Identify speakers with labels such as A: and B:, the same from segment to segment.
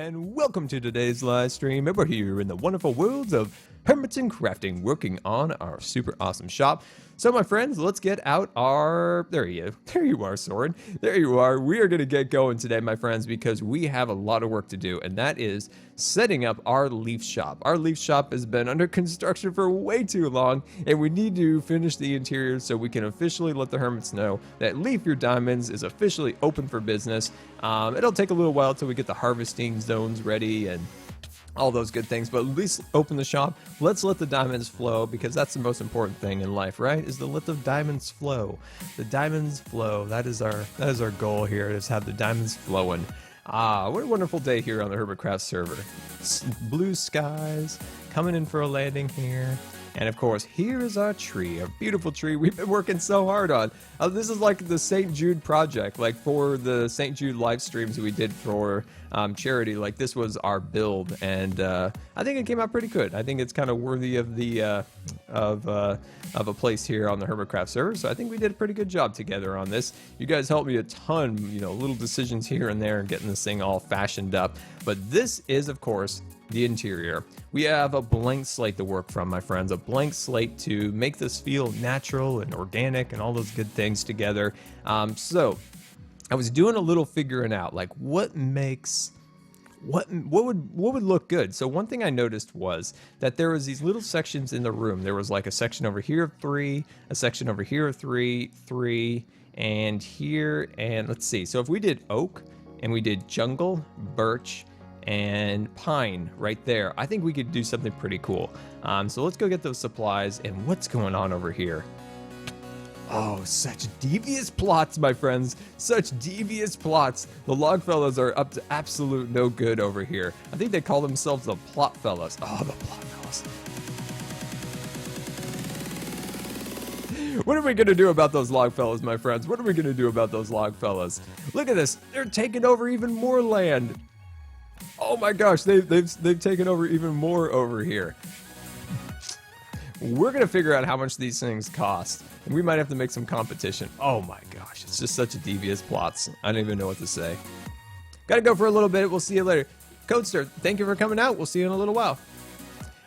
A: and welcome to today's live stream. We're here in the wonderful worlds of hermits and crafting, working on our super awesome shop. So my friends, let's get out our, there you are, Soren. There you are. We are going to get going today, my friends, because we have a lot of work to do, and that is setting up our leaf shop. Our leaf shop has been under construction for way too long, and we need to finish the interior so we can officially let the hermits know that Leaf Your Diamonds is officially open for business. It'll take a little while till we get the harvesting zones ready and all those good things, but at least open the shop. Let's let the diamonds flow, because that's the most important thing in life, right? Is to let the diamonds flow. The diamonds flow. That is our goal here, is have the diamonds flowing. What a wonderful day here on the Hermitcraft server. Blue skies coming in for a landing here. And of course, here is our tree, a beautiful tree we've been working so hard on. This is like the St. Jude project, like for the St. Jude live streams we did for charity. Like this was our build, and I think it came out pretty good. I think it's kind of worthy of the of a place here on the Hermitcraft server. So I think we did a pretty good job together on this. You guys helped me a ton, you know, little decisions here and there, getting this thing all fashioned up. But this is, of course, the interior. We have a blank slate to work from, my friends, a blank slate to make this feel natural and organic and all those good things together. So I was doing a little figuring out, like what would look good. So one thing I noticed was that there was these little sections in the room. There was like a section over here of 3, a section over here of 3, and here, and let's see. So if we did oak and we did jungle, birch, and pine right there, I think we could do something pretty cool. So let's go get those supplies. And what's going on over here? Oh, such devious plots, my friends. Such devious plots. The log fellas are up to absolute no good over here. I think they call themselves the plot fellas. Oh, the plot fellas. What are we going to do about those log fellas, my friends? What are we going to do about those log fellas? Look at this. They're taking over even more land. Oh my gosh, they've taken over even more over here. We're gonna figure out how much these things cost, and we might have to make some competition. Oh my gosh, it's just such a devious plots. I don't even know what to say. Gotta go for a little bit. We'll see you later. Codester, thank you for coming out. We'll see you in a little while.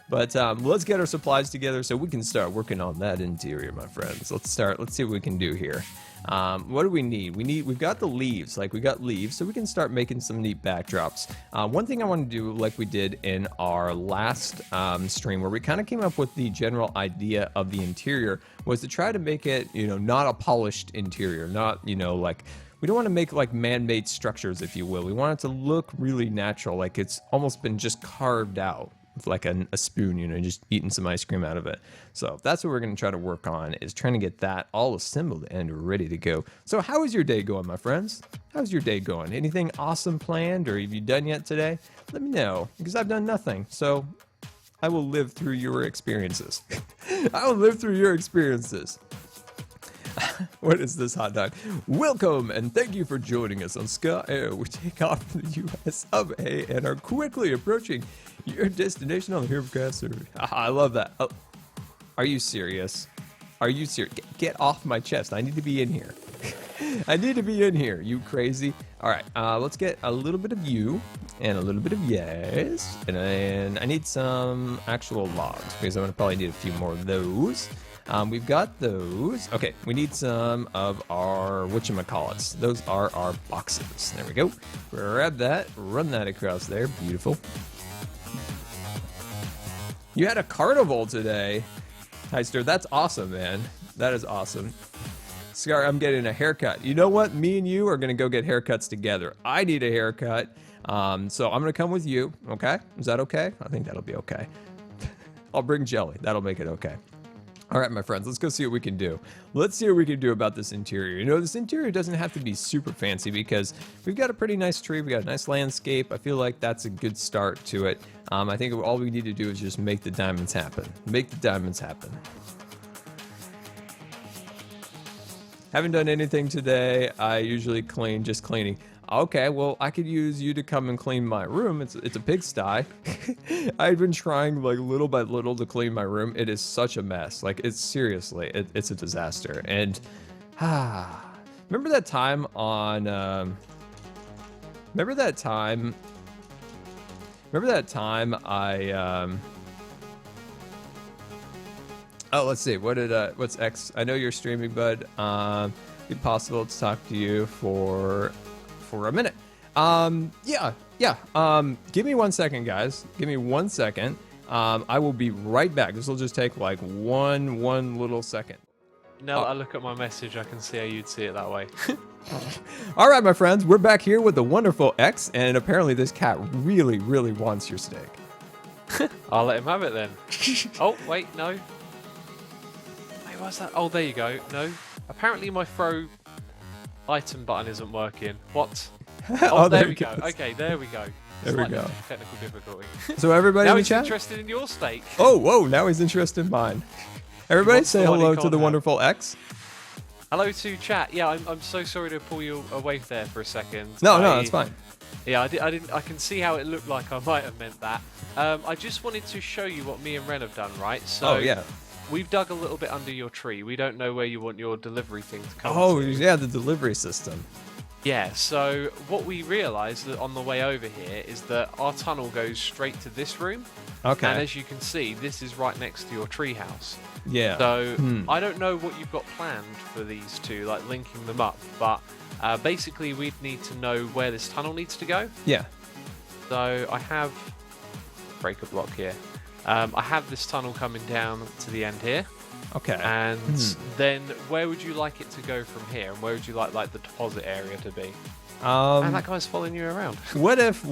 A: But let's get our supplies together so we can start working on that interior, my friends. Let's see what we can do here. What do we need? We've got the leaves, we got leaves, so we can start making some neat backdrops. One thing I want to do, like we did in our last stream, where we kind of came up with the general idea of the interior, was to try to make it, you know, not a polished interior, not, you know, like, we don't want to make like man-made structures, if you will. We want it to look really natural, like it's almost been just carved out with like a spoon, you know, just eating some ice cream out of it. So that's what we're going to try to work on, is trying to get that all assembled and ready to go. So how is your day going, my friends? How's your day going? Anything awesome planned, or have you done yet today? Let me know, because I've done nothing. So I will live through your experiences. I will live through your experiences. What is this, hot dog? Welcome and thank you for joining us on Sky Air. We take off from the US of A and are quickly approaching your destination on the Hermitcraft server. I love that. Oh, are you serious? Are you serious? Get off my chest. I need to be in here. I need to be in here. You crazy? All right, let's get a little bit of you and a little bit of yes. And then I need some actual logs, because I'm going to probably need a few more of those. We've got those. Okay, we need some of our whatchamacallits. Those are our boxes. There we go. Grab that, run that across there. Beautiful. You had a carnival today, Heister. That's awesome, man. That is awesome. Scar, I'm getting a haircut. You know what? Me and you are going to go get haircuts together. I need a haircut, so I'm going to come with you. Okay? Is that okay? I think that'll be okay. I'll bring jelly. That'll make it okay. All right, my friends, let's go see what we can do. Let's see what we can do about this interior. You know, this interior doesn't have to be super fancy, because we've got a pretty nice tree. We got a nice landscape. I feel like that's a good start to it. I think all we need to do is just make the diamonds happen. Make the diamonds happen. Haven't done anything today. I usually clean, just cleaning. Okay, well, I could use you to come and clean my room. It's a pigsty. I've been trying, like, little by little to clean my room. It is such a mess. Like, it's seriously, it's a disaster. And, remember that time on, remember that time Remember that time oh, let's see. What's X? I know you're streaming, bud. Be possible to talk to you for a minute. Yeah. Give me 1 second, guys. Give me 1 second. I will be right back. This will just take like one little second.
B: Now that I look at my message, I can see how you'd see it that way.
A: All right, my friends, we're back here with the wonderful X, and apparently this cat really wants your steak.
B: I'll let him have it then. Oh, wait, no. Wait, what's that? Oh, there you go. No. Apparently my throw item button isn't working. What? Oh, there we go. Okay, there we go.
A: There we go.
B: Technical difficulty.
A: So everybody
B: now
A: in the
B: he's
A: chat?
B: interested in your steak.
A: Oh, whoa, now he's interested in mine. Everybody say hello to the wonderful X.
B: Hello to chat. Yeah, I'm so sorry to pull you away there for a second.
A: No, that's fine.
B: Yeah, I can see how it looked like I might have meant that. I just wanted to show you what me and Ren have done, right? So
A: yeah.
B: We've dug a little bit under your tree. We don't know where you want your delivery thing to come
A: Oh,
B: to.
A: yeah, the delivery system.
B: Yeah, so what we realised that on the way over here is that our tunnel goes straight to this room.
A: Okay.
B: And as you can see, this is right next to your treehouse.
A: Yeah.
B: So I don't know what you've got planned for these two, like linking them up, but basically we'd need to know where this tunnel needs to go.
A: Yeah.
B: So I have break a block here. I have this tunnel coming down to the end here.
A: Okay.
B: And then where would you like it to go from here? And where would you like the deposit area to be? And that guy's following you around.
A: What if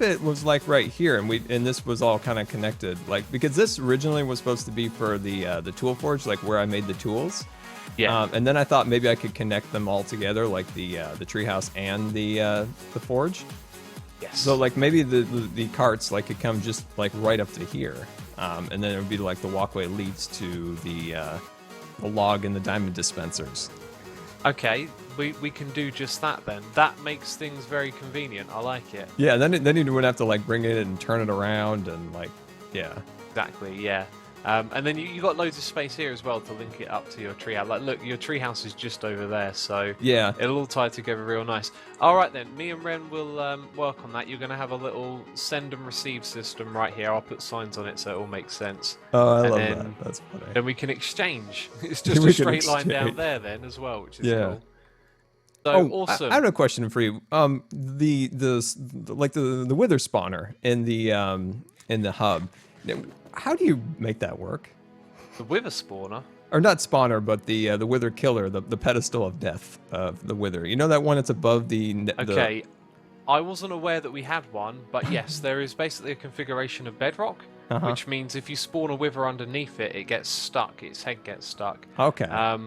A: it was like right here and this was all kind of connected, like, because this originally was supposed to be for the tool forge, like where I made the tools.
B: Yeah.
A: And then I thought maybe I could connect them all together, like the treehouse and the forge.
B: Yes.
A: So like maybe the carts like could come just like right up to here, and then it would be like the walkway leads to the log and the diamond dispensers.
B: Okay, we can do just that then. That makes things very convenient. I like it.
A: Yeah, then you wouldn't have to like bring it and turn it around and like, yeah.
B: Exactly, yeah. And then you got loads of space here as well to link it up to your treehouse. Like, look, your treehouse is just over there, so
A: yeah,
B: it'll all tie together real nice. All right then, me and Ren will work on that. You're going to have a little send and receive system right here. I'll put signs on it so it all makes sense.
A: Oh, I love that. That's funny.
B: Then we can exchange. It's just a straight line down there then as well, which is cool. So awesome.
A: I have a question for you. The wither spawner in the hub. How do you make that work?
B: The wither spawner?
A: Or not spawner, but the wither killer, the pedestal of death of the wither. You know that one that's above the...
B: Okay, I wasn't aware that we had one, but yes, there is basically a configuration of bedrock, which means if you spawn a wither underneath it, it gets stuck, its head gets stuck.
A: Okay.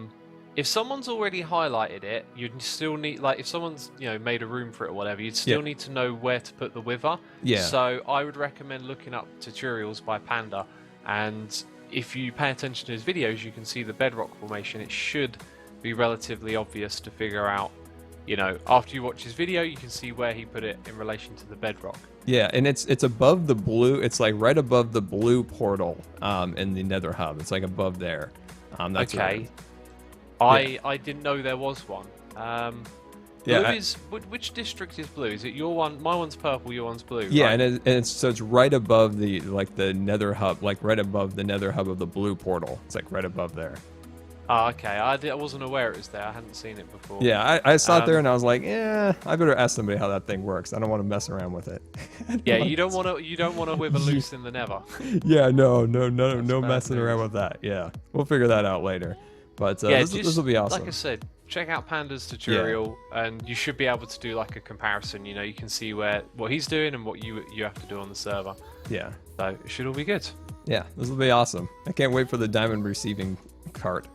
B: If someone's already highlighted it, you'd still need, like, if someone's, made a room for it or whatever, you'd still need to know where to put the wither.
A: Yeah.
B: So I would recommend looking up tutorials by Panda, and if you pay attention to his videos, you can see the bedrock formation. It should be relatively obvious to figure out, after you watch his video, you can see where he put it in relation to the bedrock.
A: Yeah, and it's above the blue, it's like right above the blue portal in the nether hub. It's like above there. That's
B: okay. I didn't know there was one. Blue which district is blue? Is it your one? My one's purple. Your one's blue.
A: Yeah,
B: right?
A: and it's right above the nether hub, like right above the nether hub of the blue portal. It's like right above there.
B: Oh, okay. I wasn't aware it was there. I hadn't seen it before.
A: Yeah, I saw it there and I was like, I better ask somebody how that thing works. I don't want to mess around with it.
B: Yeah, you don't want to wither loose in the nether.
A: Yeah, no messing around with that. Yeah, we'll figure that out later. But this will be awesome.
B: Like I said, check out Panda's tutorial, and you should be able to do like a comparison. You can see what he's doing and what you have to do on the server.
A: Yeah.
B: So it should all be good.
A: Yeah, this will be awesome. I can't wait for the diamond receiving cart.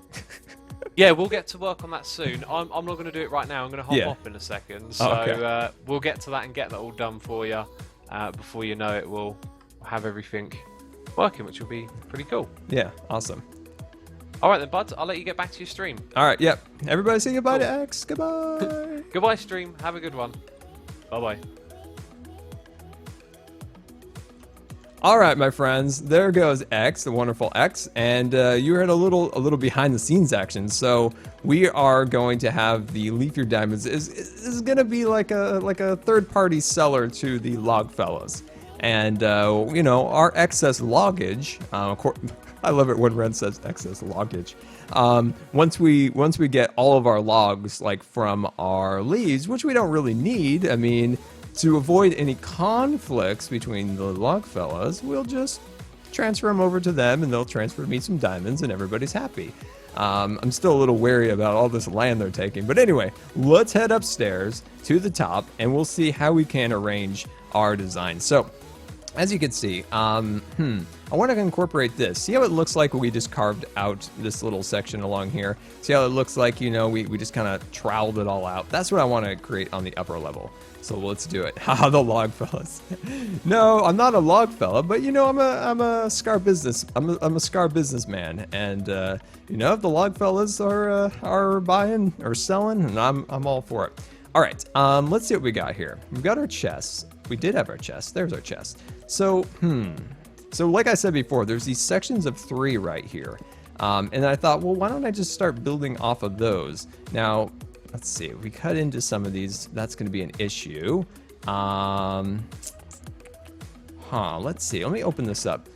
B: Yeah, we'll get to work on that soon. I'm not going to do it right now. I'm going to hop off in a second. So we'll get to that and get that all done for you. Before you know it, we'll have everything working, which will be pretty cool.
A: Yeah, awesome.
B: All right then, bud. I'll let you get back to your stream.
A: All right, yep. Everybody say goodbye to X. Goodbye.
B: Goodbye, stream. Have a good one. Bye-bye.
A: All right, my friends. There goes X, the wonderful X, and you heard a little behind the scenes action. So we are going to have the Leaf Your Diamonds is going to be like a third party seller to the Log Fellows. And, you know, our excess loggage, I love it when Ren says excess loggage. Once we get all of our logs, like from our leaves, which we don't really need, I mean, to avoid any conflicts between the log fellas, we'll just transfer them over to them and they'll transfer me some diamonds and everybody's happy. I'm still a little wary about all this land they're taking. But anyway, let's head upstairs to the top and we'll see how we can arrange our design. So, as you can see, I want to incorporate this. See how it looks like we just carved out this little section along here? See how it looks like, you know, we just kind of troweled it all out? That's what I want to create on the upper level. So let's do it. Haha, the log fellas. No, I'm not a log fella, but you know, I'm a Scar business. I'm a Scar businessman, and you know, if the log fellas are buying or selling, and I'm all for it. All right, let's see what we got here. We've got our chests. We did have our chest. There's our chest. So, so like I said before, there's these sections of 3 right here. And I thought, well, why don't I just start building off of those? Now, let's see. If we cut into some of these, that's going to be an issue. Let's see. Let me open this up.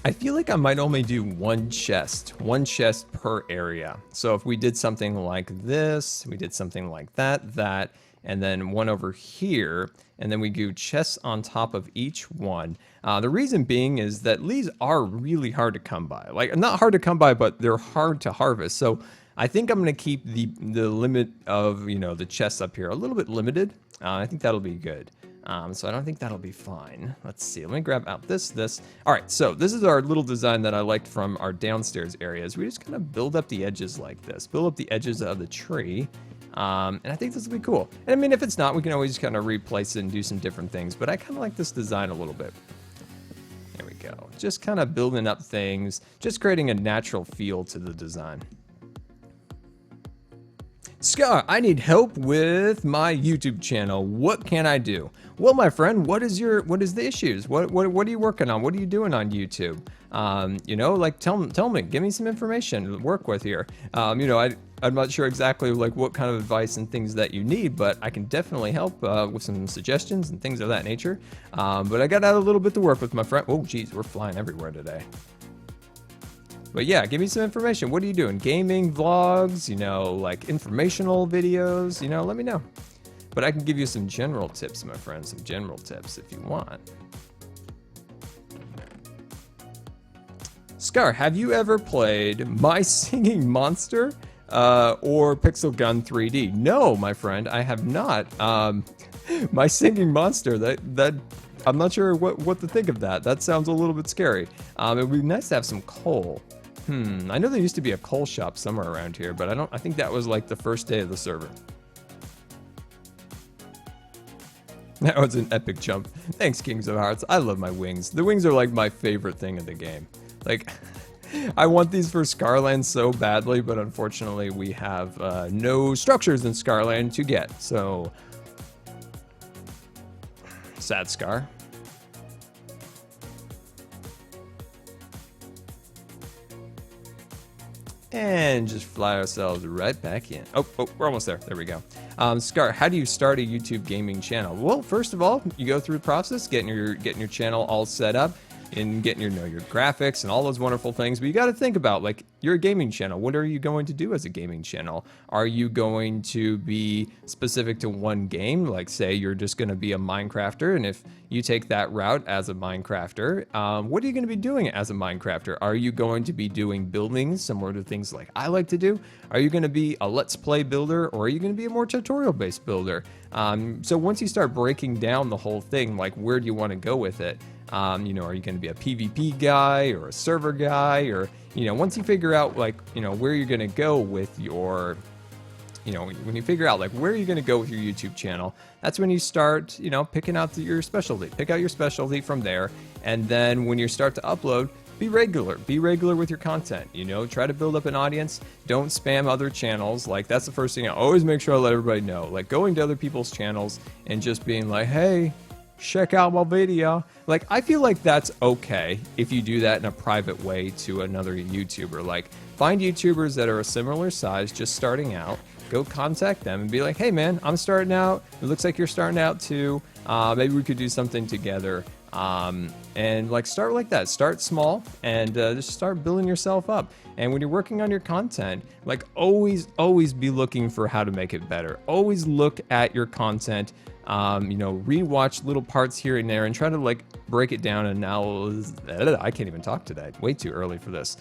A: I feel like I might only do one chest per area. So if we did something like this, we did something like that, and then one over here, and then we do chests on top of each one. The reason being is that leaves are really hard to come by. Like, not hard to come by, but they're hard to harvest. So I think I'm going to keep the limit of, you know, the chests up here a little bit limited. I think that'll be good. So I don't think that'll be fine. Let's see. Let me grab out this. All right, so this is our little design that I liked from our downstairs areas. We just kind of build up the edges like this. Build up the edges of the tree. And I think this will be cool. And I mean, if it's not, we can always kind of replace it and do some different things. But I kind of like this design a little bit. There we go. Just kind of building up things. Just creating a natural feel to the design. Scar, I need help with my YouTube channel. What can I do? Well, my friend, what is the issues? What are you working on? What are you doing on YouTube? You know, like tell me, give me some information to work with here. You know, I'm not sure exactly like what kind of advice and things that you need, but I can definitely help with some suggestions and things of that nature. But I got a little bit to work with, my friend. Oh, geez, we're flying everywhere today. But yeah, give me some information. What are you doing? Gaming, vlogs, you know, like informational videos, you know, let me know. But I can give you some general tips, my friend, some general tips if you want. Scar, have you ever played My Singing Monster or Pixel Gun 3D? No, my friend, I have not. My Singing Monster, that I'm not sure what to think of that. That sounds a little bit scary. It would be nice to have some coal. I know there used to be a coal shop somewhere around here, but I think that was like the first day of the server. That was an epic jump. Thanks, Kings of Hearts. I love my wings. The wings are like my favorite thing in the game. Like, I want these for Scarland so badly, but unfortunately we have no structures in Scarland to get. So, sad Scar. And just fly ourselves right back in. Oh, we're almost there. There we go. Scar, how do you start a YouTube gaming channel? Well, first of all, you go through the process, getting your channel all set up, and getting your graphics and all those wonderful things. But you got to think about, like, you're a gaming channel. What are you going to do as a gaming channel? Are you going to be specific to one game? Like, say you're just going to be a Minecrafter, and if you take that route as a Minecrafter, what are you going to be doing as a Minecrafter? Are you going to be doing buildings similar to things like I like to do? Are you going to be a Let's Play builder, or are you going to be a more tutorial-based builder? So once you start breaking down the whole thing, like, where do you want to go with it? You know, are you going to be a PvP guy or a server guy? Or, you know, once you figure out, like, you know, where you're going to go with your, you know, when you figure out, like, where you're going to go with your YouTube channel, that's when you start, you know, picking out your specialty. Pick out your specialty from there. And then when you start to upload, be regular. Be regular with your content. You know, try to build up an audience. Don't spam other channels. Like, that's the first thing I always make sure I let everybody know. Like, going to other people's channels and just being like, hey, check out my video. Like, I feel like that's okay if you do that in a private way to another YouTuber. Like, find YouTubers that are a similar size, just starting out. go contact them and be like, hey man, I'm starting out. It looks like you're starting out too. Maybe we could do something together. And like start like that. Start small and just start building yourself up. And when you're working on your content, like always be looking for how to make it better. Always look at your content. You know, rewatch little parts here and there and try to like break it down and I can't even talk today. Way too early for this.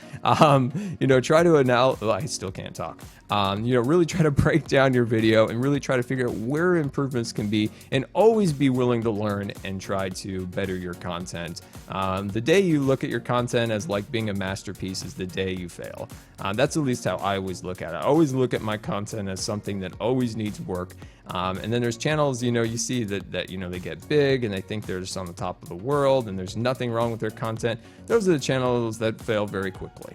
A: You know, try to I still can't talk. You know, really try to break down your video and really try to figure out where improvements can be and always be willing to learn and try to better your content. The day you look at your content as like being a masterpiece is the day you fail. That's at least how I always look at it. I always look at my content as something that always needs work. And then there's channels, you know, you see that, you know, they get big and they think they're just on the top of the world and there's nothing wrong with their content. Those are the channels that fail very quickly.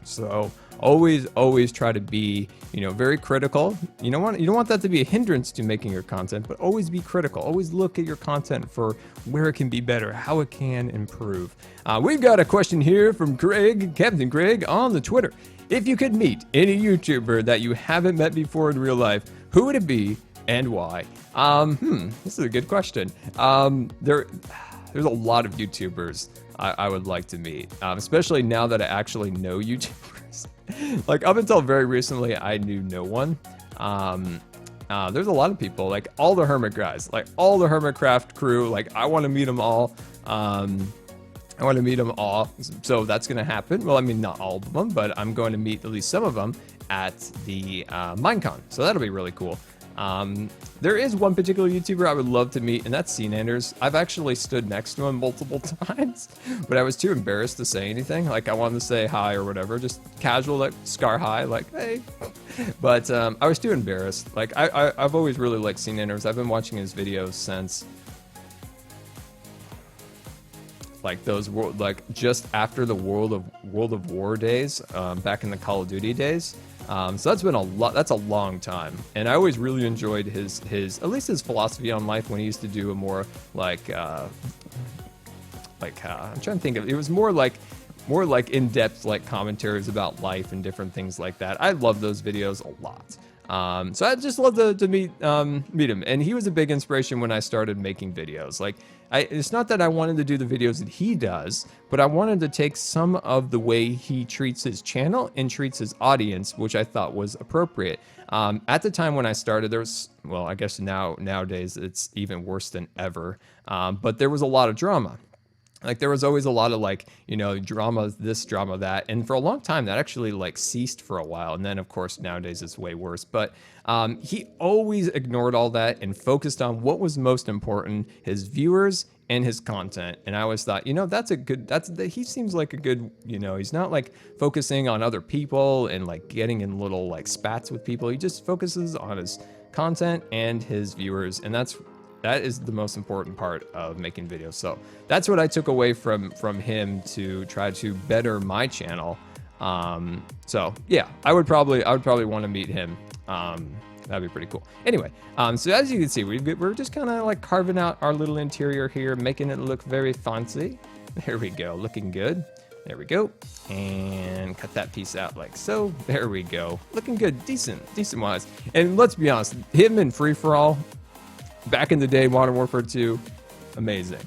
A: So always try to be, you know, very critical. You don't want that to be a hindrance to making your content, but always be critical. Always look at your content for where it can be better, how it can improve. We've got a question here from Craig, Captain Craig on the Twitter. If you could meet any YouTuber that you haven't met before in real life, who would it be and why? This is a good question. There's a lot of YouTubers I would like to meet, especially now that I actually know YouTubers. Like up until very recently, I knew no one. There's a lot of people, like all the Hermit guys, like all the Hermitcraft crew. Like I want to meet them all. I want to meet them all, so that's going to happen. Well, I mean, not all of them, but I'm going to meet at least some of them at the Minecon, so that'll be really cool. There is one particular YouTuber I would love to meet, and that's Anders. I've actually stood next to him multiple times, but I was too embarrassed to say anything. Like, I wanted to say hi or whatever, just casual, like, Scar hi, like, hey. But I was too embarrassed. Like, I've always really liked Anders. I've been watching his videos since, like, those, like, just after the World of War days, back in the Call of Duty days. So that's been a lot. That's a long time, and I always really enjoyed his at least his philosophy on life when he used to do a more like I'm trying to think of, it was more like in-depth like commentaries about life and different things like that. I love those videos a lot. So I'd just love to meet him, and he was a big inspiration when I started making videos. Like, it's not that I wanted to do the videos that he does, but I wanted to take some of the way he treats his channel and treats his audience, which I thought was appropriate. At the time when I started, there was, well, I guess nowadays it's even worse than ever, but there was a lot of drama. Like, there was always a lot of, like, you know, drama, this, drama, that. And for a long time, that actually, like, ceased for a while. And then, of course, nowadays it's way worse. But he always ignored all that and focused on what was most important, his viewers and his content. And I always thought, you know, he seems like a good, you know, he's not, like, focusing on other people and, like, getting in little, like, spats with people. He just focuses on his content and his viewers. And that is the most important part of making videos. So that's what I took away from him to try to better my channel. So yeah, I would probably want to meet him. That'd be pretty cool. Anyway, so as you can see, we're just kind of like carving out our little interior here, making it look very fancy. There we go, looking good. There we go. And cut that piece out like so. There we go. Looking good, decent wise. And let's be honest, him in Free For All, back in the day, Modern Warfare 2, amazing.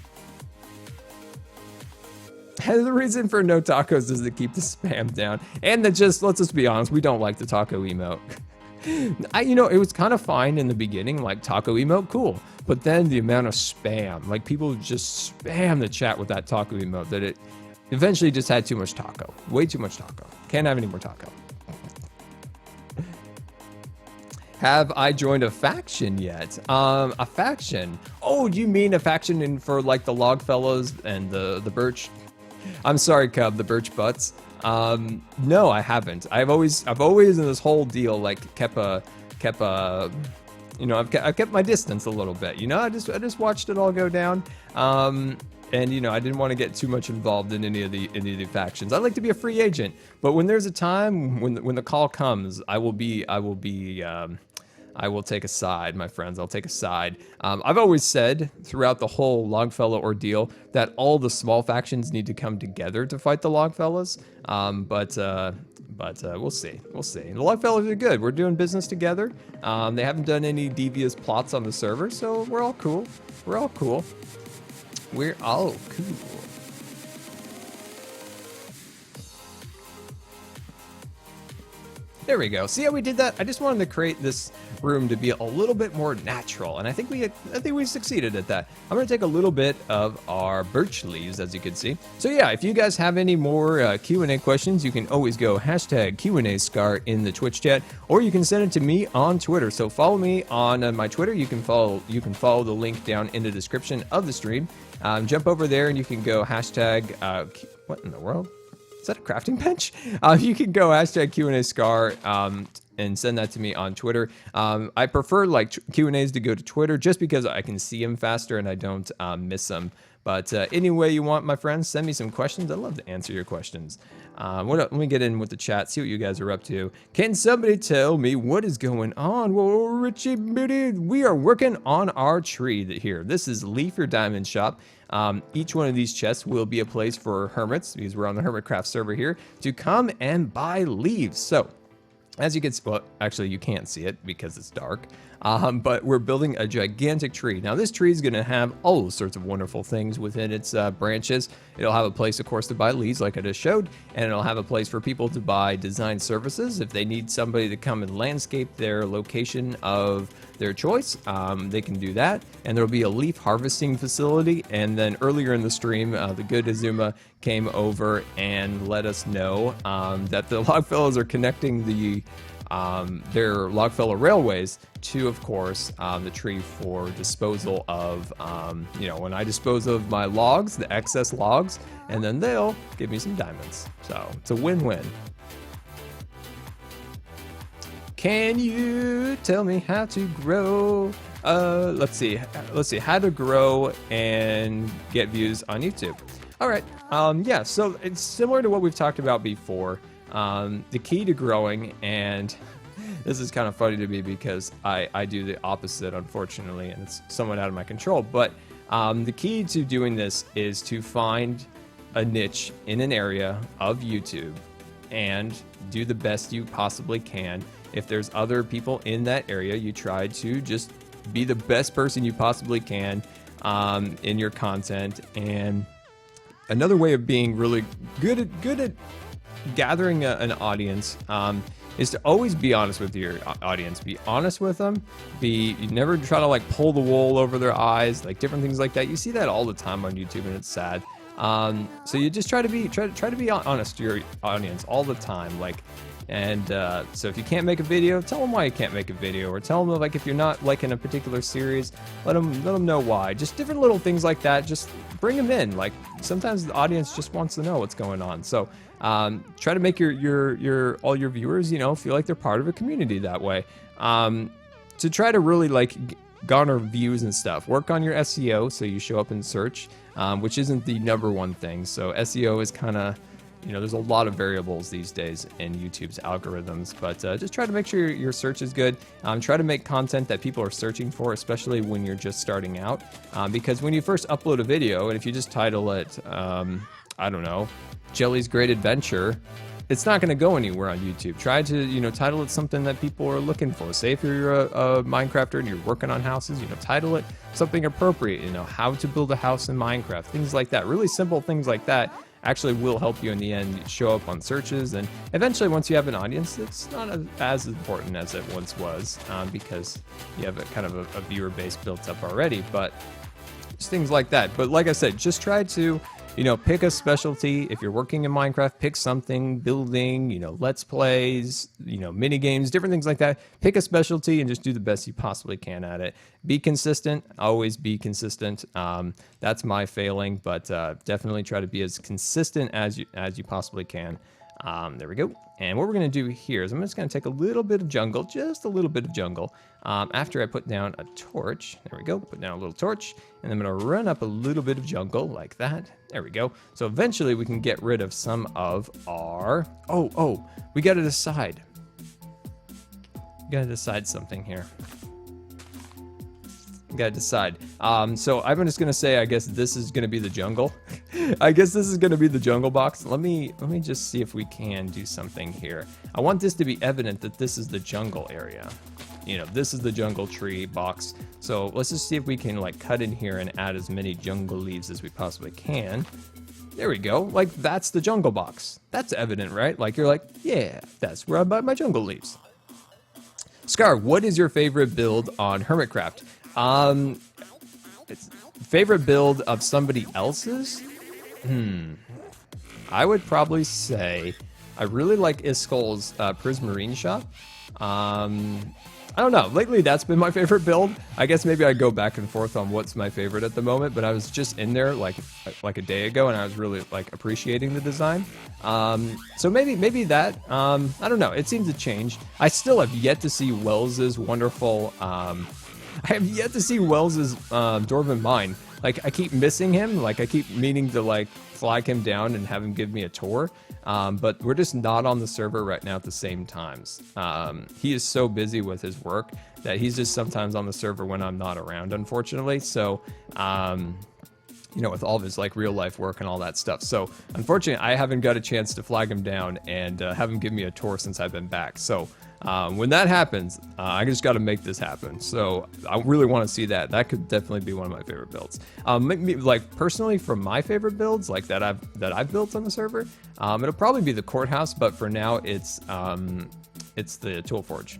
A: And the reason for no tacos is to keep the spam down. And that just, let's just be honest, we don't like the taco emote. You know, it was kind of fine in the beginning, like taco emote, cool. But then the amount of spam, like people just spam the chat with that taco emote, that it eventually just had too much taco. Way too much taco. Can't have any more taco. Have I joined a faction yet? A faction? Oh, do you mean a faction for like the Logfellows and the Birch? I'm sorry, Cub, the Birch Butts. No, I haven't. I've always in this whole deal like kept you know, I've kept my distance a little bit. You know, I just watched it all go down. And you know, I didn't want to get too much involved in any of the factions. I like to be a free agent, but when there's a time when the call comes, I will be I will take a side, my friends. I'll take a side. I've always said throughout the whole Longfellow ordeal that all the small factions need to come together to fight the Longfellows. But we'll see. We'll see. And the Longfellows are good. We're doing business together. They haven't done any devious plots on the server, so we're all cool. We're all cool. We're all cool. There we go. See how we did that? I just wanted to create this room to be a little bit more natural, and I think we succeeded at that. I'm going to take a little bit of our birch leaves, as you can see. So yeah, if you guys have any more Q&A questions, you can always go hashtag Q&AScar in the Twitch chat, or you can send it to me on Twitter. So follow me on my Twitter. You can follow the link down in the description of the stream. Jump over there, and you can go hashtag what in the world? Is that a crafting bench? You can go hashtag Q&AScar and send that to me on Twitter. I prefer like Q&As to go to Twitter just because I can see them faster and I don't miss them. But any way you want, my friends, send me some questions. I'd love to answer your questions. Let me get in with the chat, see what you guys are up to. Can somebody tell me what is going on? Well, Richie Booty, we are working on our tree here. This is Leaf Your Diamond Shop. Each one of these chests will be a place for hermits, because we're on the Hermitcraft server here, to come and buy leaves. So, as you can see, well, actually you can't see it because it's dark, but we're building a gigantic tree. Now this tree is going to have all sorts of wonderful things within its branches. It'll have a place, of course, to buy leaves like I just showed, and it'll have a place for people to buy design services. If they need somebody to come and landscape their location of their choice, they can do that. And there'll be a leaf harvesting facility. And then earlier in the stream, the good Xisuma came over and let us know that the Longfellows are connecting their Longfellow railways to, of course, the tree for disposal of, when I dispose of my logs, the excess logs, and then they'll give me some diamonds. So it's a win-win. Can you tell me how to grow? Let's see how to grow and get views on YouTube. All right. Yeah, so it's similar to what we've talked about before. The key to growing, and this is kind of funny to me because I do the opposite, unfortunately, and it's somewhat out of my control. But the key to doing this is to find a niche in an area of YouTube and do the best you possibly can. If there's other people in that area, you try to just be the best person you possibly can in your content. And another way of being really good at gathering an audience is to always be honest with your audience. Be honest with them. You never try to like pull the wool over their eyes, like different things like that. You see that all the time on YouTube, and it's sad. So you just try to be honest to your audience all the time, like. And so if you can't make a video, tell them why you can't make a video, or tell them like if you're not liking a particular series, let them know why. Just different little things like that. Just bring them in. Like sometimes the audience just wants to know what's going on. So try to make your all your viewers, feel like they're part of a community that way. To try to really like garner views and stuff. Work on your SEO so you show up in search, which isn't the #1 thing. So SEO is kind of, there's a lot of variables these days in YouTube's algorithms, but just try to make sure your search is good. Try to make content that people are searching for, especially when you're just starting out. Because when you first upload a video, and if you just title it, I don't know, Jelly's Great Adventure, it's not going to go anywhere on YouTube. Try to, title it something that people are looking for. Say if you're a Minecrafter and you're working on houses, title it something appropriate, how to build a house in Minecraft, things like that. Really simple things like that actually will help you in the end show up on searches, and eventually once you have an audience, it's not as important as it once was, because you have a kind of a viewer base built up already. But just things like that. But like I said, just try to pick a specialty. If you're working in Minecraft, pick something, building, let's plays, mini games, different things like that. Pick a specialty and just do the best you possibly can at it. Be consistent, always be consistent. That's my failing, but definitely try to be as consistent as you possibly can. There we go. And what we're going to do here is I'm just going to take a little bit of jungle, just a little bit of jungle. After I put down a torch, there we go, put down a little torch, and I'm going to run up a little bit of jungle like that. There we go. So eventually we can get rid of some of our, we got to decide. gotta decide something here. Gotta decide. So I'm just gonna say, I guess this is gonna be the jungle. I guess this is gonna be the jungle box. Let me just see if we can do something here. I want this to be evident that this is the jungle area. You know, this is the jungle tree box. So let's just see if we can like cut in here and add as many jungle leaves as we possibly can. There we go. Like, that's the jungle box. That's evident, right? Like, you're like, yeah, that's where I buy my jungle leaves. Scar, what is your favorite build on Hermitcraft? Favorite build of somebody else's? I would probably say I really like Iskol's Prismarine shop. I don't know. Lately, that's been my favorite build. I guess maybe I go back and forth on what's my favorite at the moment, but I was just in there like a day ago, and I was really like appreciating the design. So maybe that. I don't know. It seems to change. I still have yet to see Wells's wonderful. I have yet to see Wells's Dwarven Mine. Like, I keep missing him. Like, I keep meaning to like flag him down and have him give me a tour. But we're just not on the server right now at the same times. He is so busy with his work that he's just sometimes on the server when I'm not around, unfortunately. So, you know, with all of his like real life work and all that stuff. So unfortunately, I haven't got a chance to flag him down and have him give me a tour since I've been back. So when that happens, I just got to make this happen. So I really want to see that. That could definitely be one of my favorite builds. Like personally, from my favorite builds, like that I've built on the server, it'll probably be the courthouse. But for now, it's the tool forge.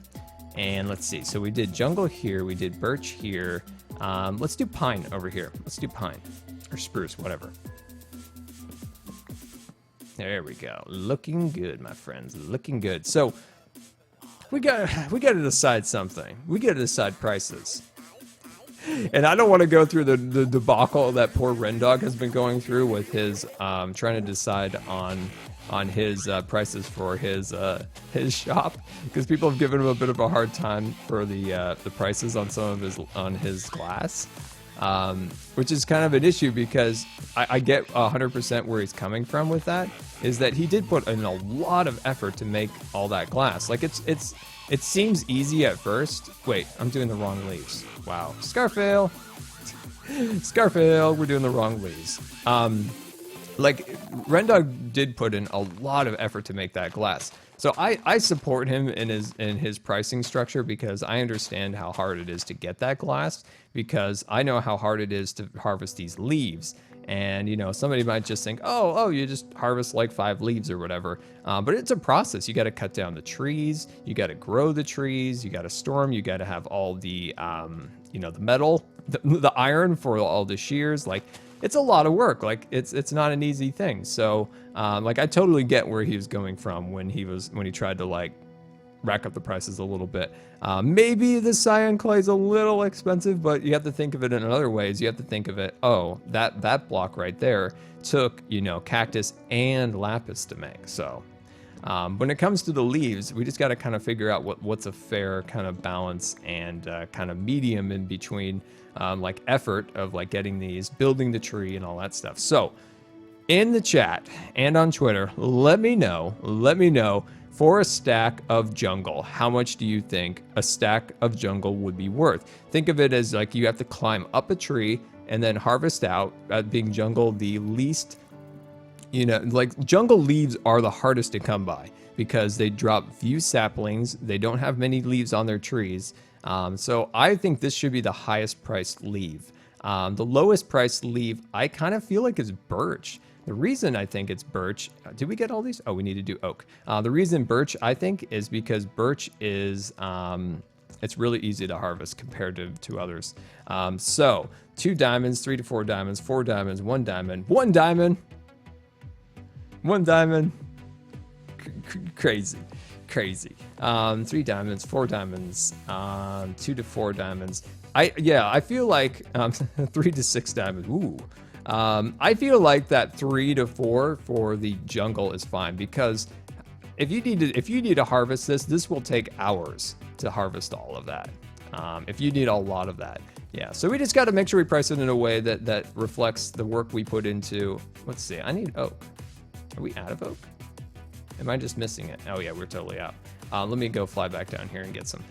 A: And let's see. So we did jungle here. We did birch here. Let's do pine over here. Let's do pine or spruce, whatever. There we go. Looking good, my friends. Looking good. So we got to decide something. We got to decide prices. And I don't want to go through the debacle that poor Rendog has been going through with his trying to decide on his prices for his shop, because people have given him a bit of a hard time for the prices on some of his glass, which is kind of an issue, because I get 100% where he's coming from with that. Is that he did put in a lot of effort to make all that glass. Like it seems easy at first. Wait, I'm doing the wrong leaves. Wow, Scarfail. Scarfail, we're doing the wrong leaves. Like, Rendog did put in a lot of effort to make that glass. So I support him in his pricing structure, because I understand how hard it is to get that glass, because I know how hard it is to harvest these leaves. And, you know, somebody might just think, oh, you just harvest like 5 leaves or whatever. But it's a process. You got to cut down the trees. You got to grow the trees. You got to store them. You got to have all the, you know, the metal, the iron for all the shears. Like, it's a lot of work. Like, it's not an easy thing. So, like, I totally get where he was going from when he tried to like rack up the prices a little bit. Maybe the cyan clay is a little expensive, but you have to think of it in other ways. You have to think of it, oh, that block right there took, you know, cactus and lapis to make. So when it comes to the leaves, we just got to kind of figure out what's a fair kind of balance and kind of medium in between like effort of like getting these, building the tree and all that stuff. So in the chat and on Twitter, let me know for a stack of jungle, how much do you think a stack of jungle would be worth? Think of it as like you have to climb up a tree and then harvest out, being jungle the least, you know, like jungle leaves are the hardest to come by because they drop few saplings. They don't have many leaves on their trees. So I think this should be the highest priced leaf. The lowest priced leaf, I kind of feel like is birch. The reason I think it's birch, did we get all these? Oh, we need to do oak. The reason birch, I think, is because birch is, it's really easy to harvest compared to others. So 2 diamonds, 3 to 4 diamonds, 4 diamonds, 1 diamond, 1 diamond, 1 diamond, crazy. 3 diamonds, 4 diamonds, 2 to 4 diamonds. I feel like 3 to 6 diamonds. Ooh. I feel like that 3 to 4 for the jungle is fine, because if you need to harvest this will take hours to harvest all of that. If you need a lot of that. Yeah, so we just got to make sure we price it in a way that reflects the work we put into. Let's see, I need oak. Are we out of oak? Am I just missing it? Oh yeah, we're totally out. Let me go fly back down here and get some.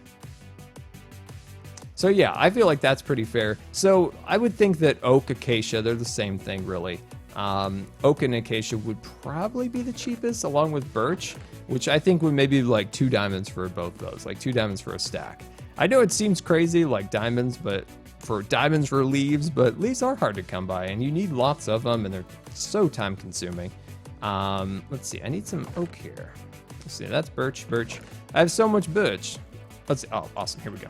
A: So yeah, I feel like that's pretty fair. So I would think that oak, acacia, they're the same thing really. Oak and acacia would probably be the cheapest along with birch, which I think would maybe like 2 diamonds for both those, like 2 diamonds for a stack. I know it seems crazy like diamonds, but for leaves, but leaves are hard to come by and you need lots of them and they're so time consuming. Let's see, I need some oak here. Let's see, that's birch. I have so much birch. Let's see, oh, awesome, here we go.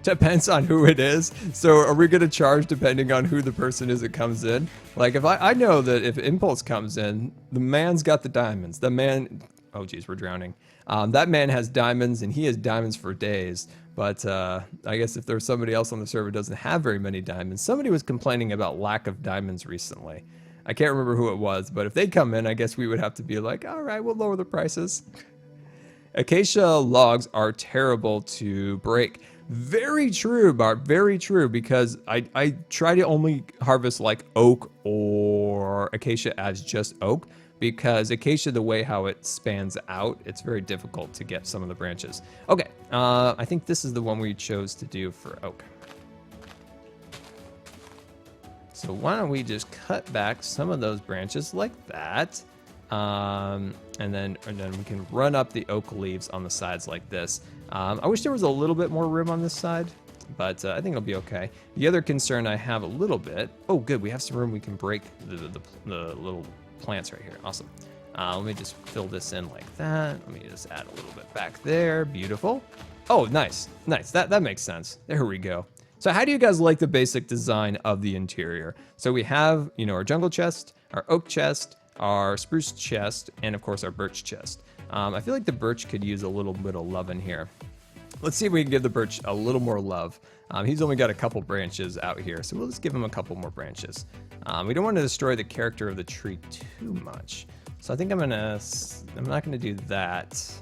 A: Depends on who it is. So are we gonna charge depending on who the person is that comes in? Like if I know that if Impulse comes in, the man's got the diamonds. The man, oh geez, we're drowning. That man has diamonds and he has diamonds for days. But I guess if there's somebody else on the server who doesn't have very many diamonds, somebody was complaining about lack of diamonds recently. I can't remember who it was, but if they come in, I guess we would have to be like, all right, we'll lower the prices. Acacia logs are terrible to break. Very true, Bart, very true, because I try to only harvest like oak or acacia as just oak, because acacia, the way how it spans out, it's very difficult to get some of the branches. Okay, I think this is the one we chose to do for oak. So why don't we just cut back some of those branches like that, and then we can run up the oak leaves on the sides like this. I wish there was a little bit more room on this side, but I think it'll be okay. The other concern I have a little bit, oh good, we have some room we can break the little plants right here, awesome. Let me just fill this in like that. Let me just add a little bit back there, beautiful. Oh, nice, that makes sense. There we go. So how do you guys like the basic design of the interior? So we have, you know, our jungle chest, our oak chest, our spruce chest, and of course our birch chest. I feel like the birch could use a little bit of love in here. Let's see if we can give the birch a little more love. He's only got a couple branches out here, so we'll just give him a couple more branches. We don't want to destroy the character of the tree too much. So I think I'm not gonna do that.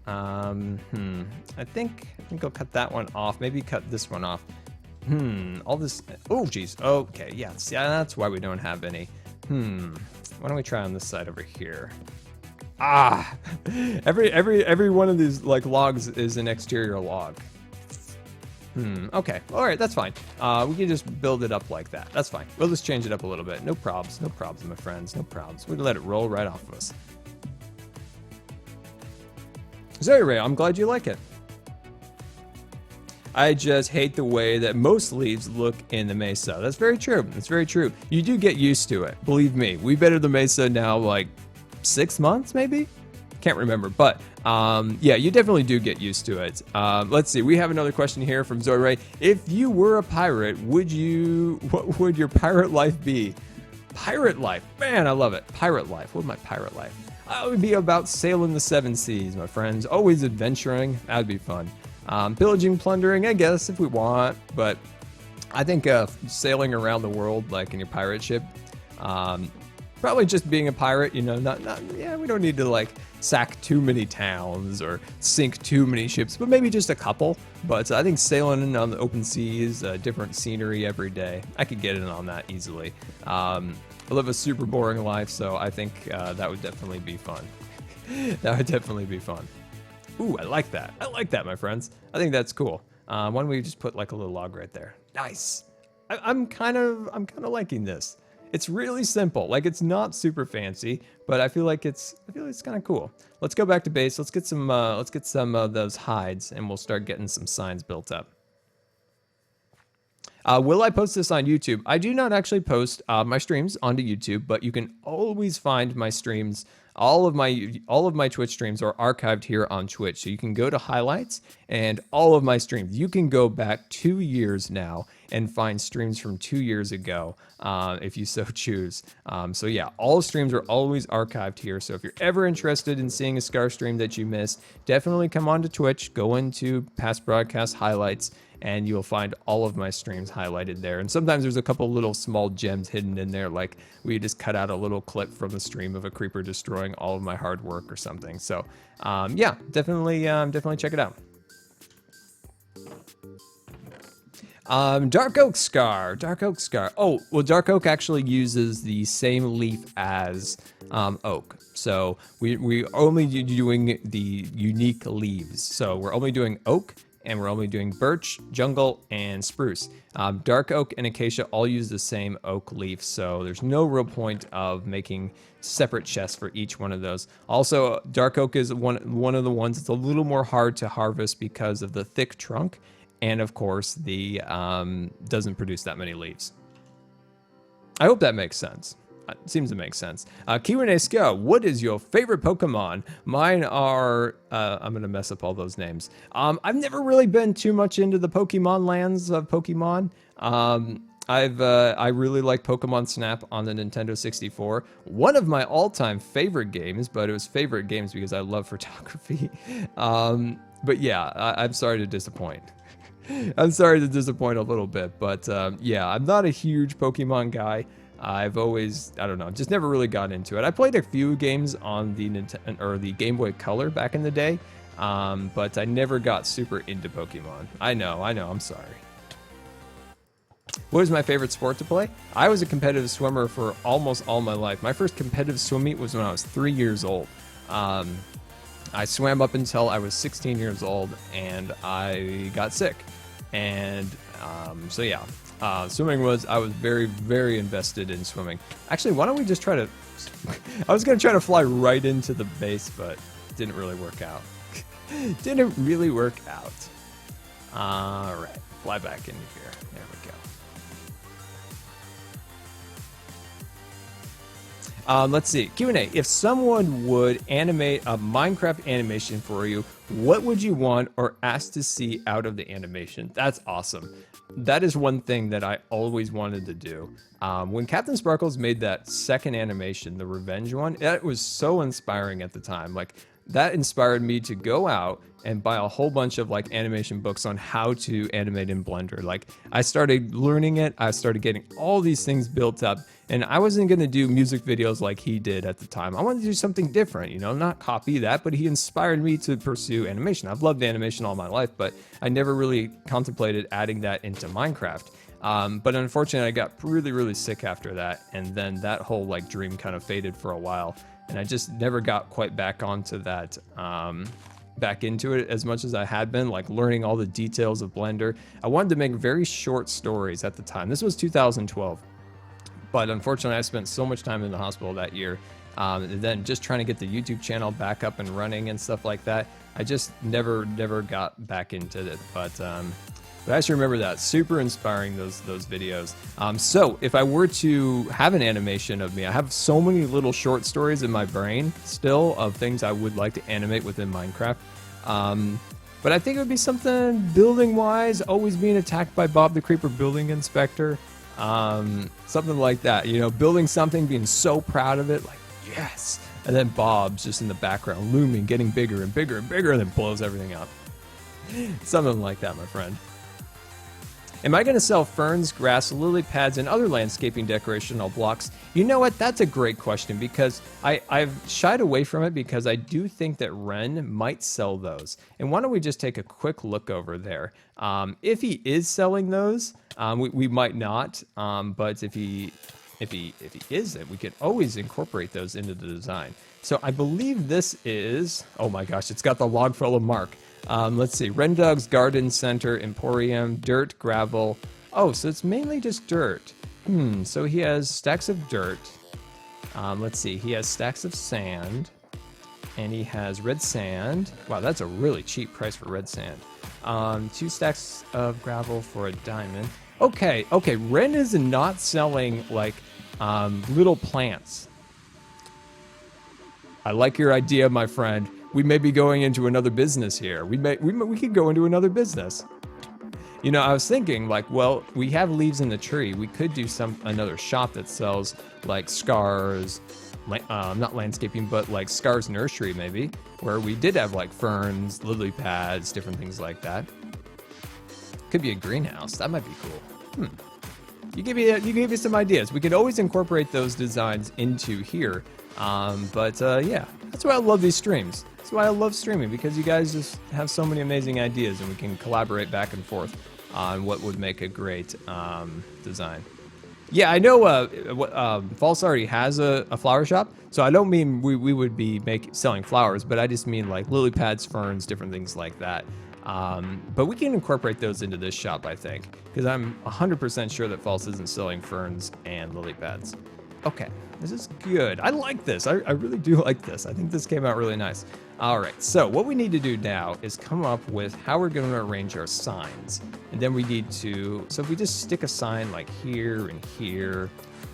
A: I think I'll cut that one off. Maybe cut this one off. All this, oh geez, okay, yeah, see, that's why we don't have any. Why don't we try on this side over here? Every one of these like logs is an exterior log. Okay, all right, that's fine. We can just build it up like that. That's fine. We'll just change it up a little bit. No probs, my friends, no probs. We'll let it roll right off of us. So anyway, I'm glad you like it. I just hate the way that most leaves look in the mesa. That's very true. That's very true. You do get used to it. Believe me, we've been in the mesa now like 6 months, maybe? Can't remember, but yeah, you definitely do get used to it. Let's see, we have another question here from Zoe Ray. If you were a pirate, what would your pirate life be? Pirate life, man, I love it. Pirate life, what would my pirate life? I would be about sailing the 7 seas, my friends. Always adventuring, that'd be fun. Pillaging, plundering, I guess, if we want, but I think sailing around the world, like in your pirate ship, probably just being a pirate, you know, yeah, we don't need to like sack too many towns or sink too many ships, but maybe just a couple. But I think sailing on the open seas, different scenery every day, I could get in on that easily. I live a super boring life, so I think that would definitely be fun. That would definitely be fun. Ooh, I like that. I like that, my friends. I think that's cool. Why don't we just put like a little log right there? Nice. I'm kind of liking this. It's really simple. Like it's not super fancy, but I feel like it's kind of cool. Let's go back to base. Let's get some of those hides, and we'll start getting some signs built up. Will I post this on YouTube? I do not actually post my streams onto YouTube, but you can always find my streams. All of my Twitch streams are archived here on Twitch, so you can go to highlights and all of my streams. You can go back 2 years now and find streams from 2 years ago if you so choose. So yeah, all streams are always archived here. So if you're ever interested in seeing a Scar stream that you missed, definitely come on to Twitch, go into past broadcast highlights, and you'll find all of my streams highlighted there. And sometimes there's a couple little small gems hidden in there, like we just cut out a little clip from the stream of a creeper destroying all of my hard work or something. So yeah, definitely check it out. Dark Oak Scar. Oh, well, Dark Oak actually uses the same leaf as oak. So we only doing the unique leaves. So we're only doing oak, and we're only doing birch, jungle, and spruce. Dark oak and acacia all use the same oak leaf, so there's no real point of making separate chests for each one of those. Also, dark oak is one of the ones that's a little more hard to harvest because of the thick trunk, and of course, the doesn't produce that many leaves. I hope that makes sense. It seems to make sense. Q&A Sco, what is your favorite Pokemon? Mine are, I'm going to mess up all those names. I've never really been too much into the Pokemon lands of Pokemon. I really like Pokemon Snap on the Nintendo 64. One of my all-time favorite games, but it was favorite games because I love photography. But yeah, I'm sorry to disappoint. I'm sorry to disappoint a little bit, but yeah, I'm not a huge Pokemon guy. I've always, I don't know, just never really got into it. I played a few games on the Nintendo or the Game Boy Color back in the day, but I never got super into Pokemon. I know, I'm sorry. What is my favorite sport to play? I was a competitive swimmer for almost all my life. My first competitive swim meet was when I was 3 years old. I swam up until I was 16 years old, and I got sick. And so yeah, swimming I was very, very invested in swimming. Actually, why don't we just try to, I was going to try to fly right into the base, but it didn't really work out. Didn't really work out. All right, fly back into here. There we go. Let's see, Q&A. If someone would animate a Minecraft animation for you, what would you want or ask to see out of the animation? That's awesome. That is one thing that I always wanted to do. When Captain Sparkles made that second animation, the revenge one, it was so inspiring at the time. Like, that inspired me to go out and buy a whole bunch of like animation books on how to animate in Blender. Like, I started learning it, I started getting all these things built up, and I wasn't gonna do music videos like he did at the time. I wanted to do something different, you know, not copy that, but he inspired me to pursue animation. I've loved animation all my life, but I never really contemplated adding that into Minecraft. But unfortunately, I got really, really sick after that, and then that whole like dream kind of faded for a while, and I just never got quite back onto that, back into it as much as I had been, like learning all the details of Blender. I wanted to make very short stories at the time. This was 2012, but unfortunately, I spent so much time in the hospital that year, and then just trying to get the YouTube channel back up and running and stuff like that. I just never got back into it, but I actually remember that. Super inspiring, those videos. So if I were to have an animation of me, I have so many little short stories in my brain still of things I would like to animate within Minecraft. But I think it would be something building-wise, always being attacked by Bob the Creeper building inspector. Something like that, you know, building something, being so proud of it, like, yes! And then Bob's just in the background, looming, getting bigger and bigger and bigger, and then blows everything up. Something like that, my friend. Am I going to sell ferns, grass, lily pads, and other landscaping decorational blocks? You know what? That's a great question, because I've shied away from it because I do think that Ren might sell those. And why don't we just take a quick look over there? If he is selling those, we might not. But if he isn't, we can always incorporate those into the design. So I believe this is, oh my gosh, it's got the Longfellow mark. Let's see, Rendog's Garden Center Emporium, dirt, gravel. Oh, so it's mainly just dirt. So he has stacks of dirt. Let's see, he has stacks of sand. And he has red sand. Wow, that's a really cheap price for red sand. 2 stacks of gravel for a diamond. Okay, Ren is not selling, like, little plants. I like your idea, my friend. We may be going into another business here. We could go into another business. You know, I was thinking, like, well, we have leaves in the tree. We could do another shop that sells like Scar's, not landscaping, but like Scar's nursery maybe, where we did have like ferns, lily pads, different things like that. Could be a greenhouse. That might be cool. You give me some ideas. We could always incorporate those designs into here. Yeah, that's why I love these streams. That's why I love streaming, because you guys just have so many amazing ideas, and we can collaborate back and forth on what would make a great design. Yeah, I know False already has a flower shop, so I don't mean we would be selling flowers, but I just mean like lily pads, ferns, different things like that. But we can incorporate those into this shop, I think, because I'm 100% sure that False isn't selling ferns and lily pads. Okay, this is good. I like this. I really do like this. I think this came out really nice. All right, so what we need to do now is come up with how we're going to arrange our signs. And then we need to, so if we just stick a sign like here and here,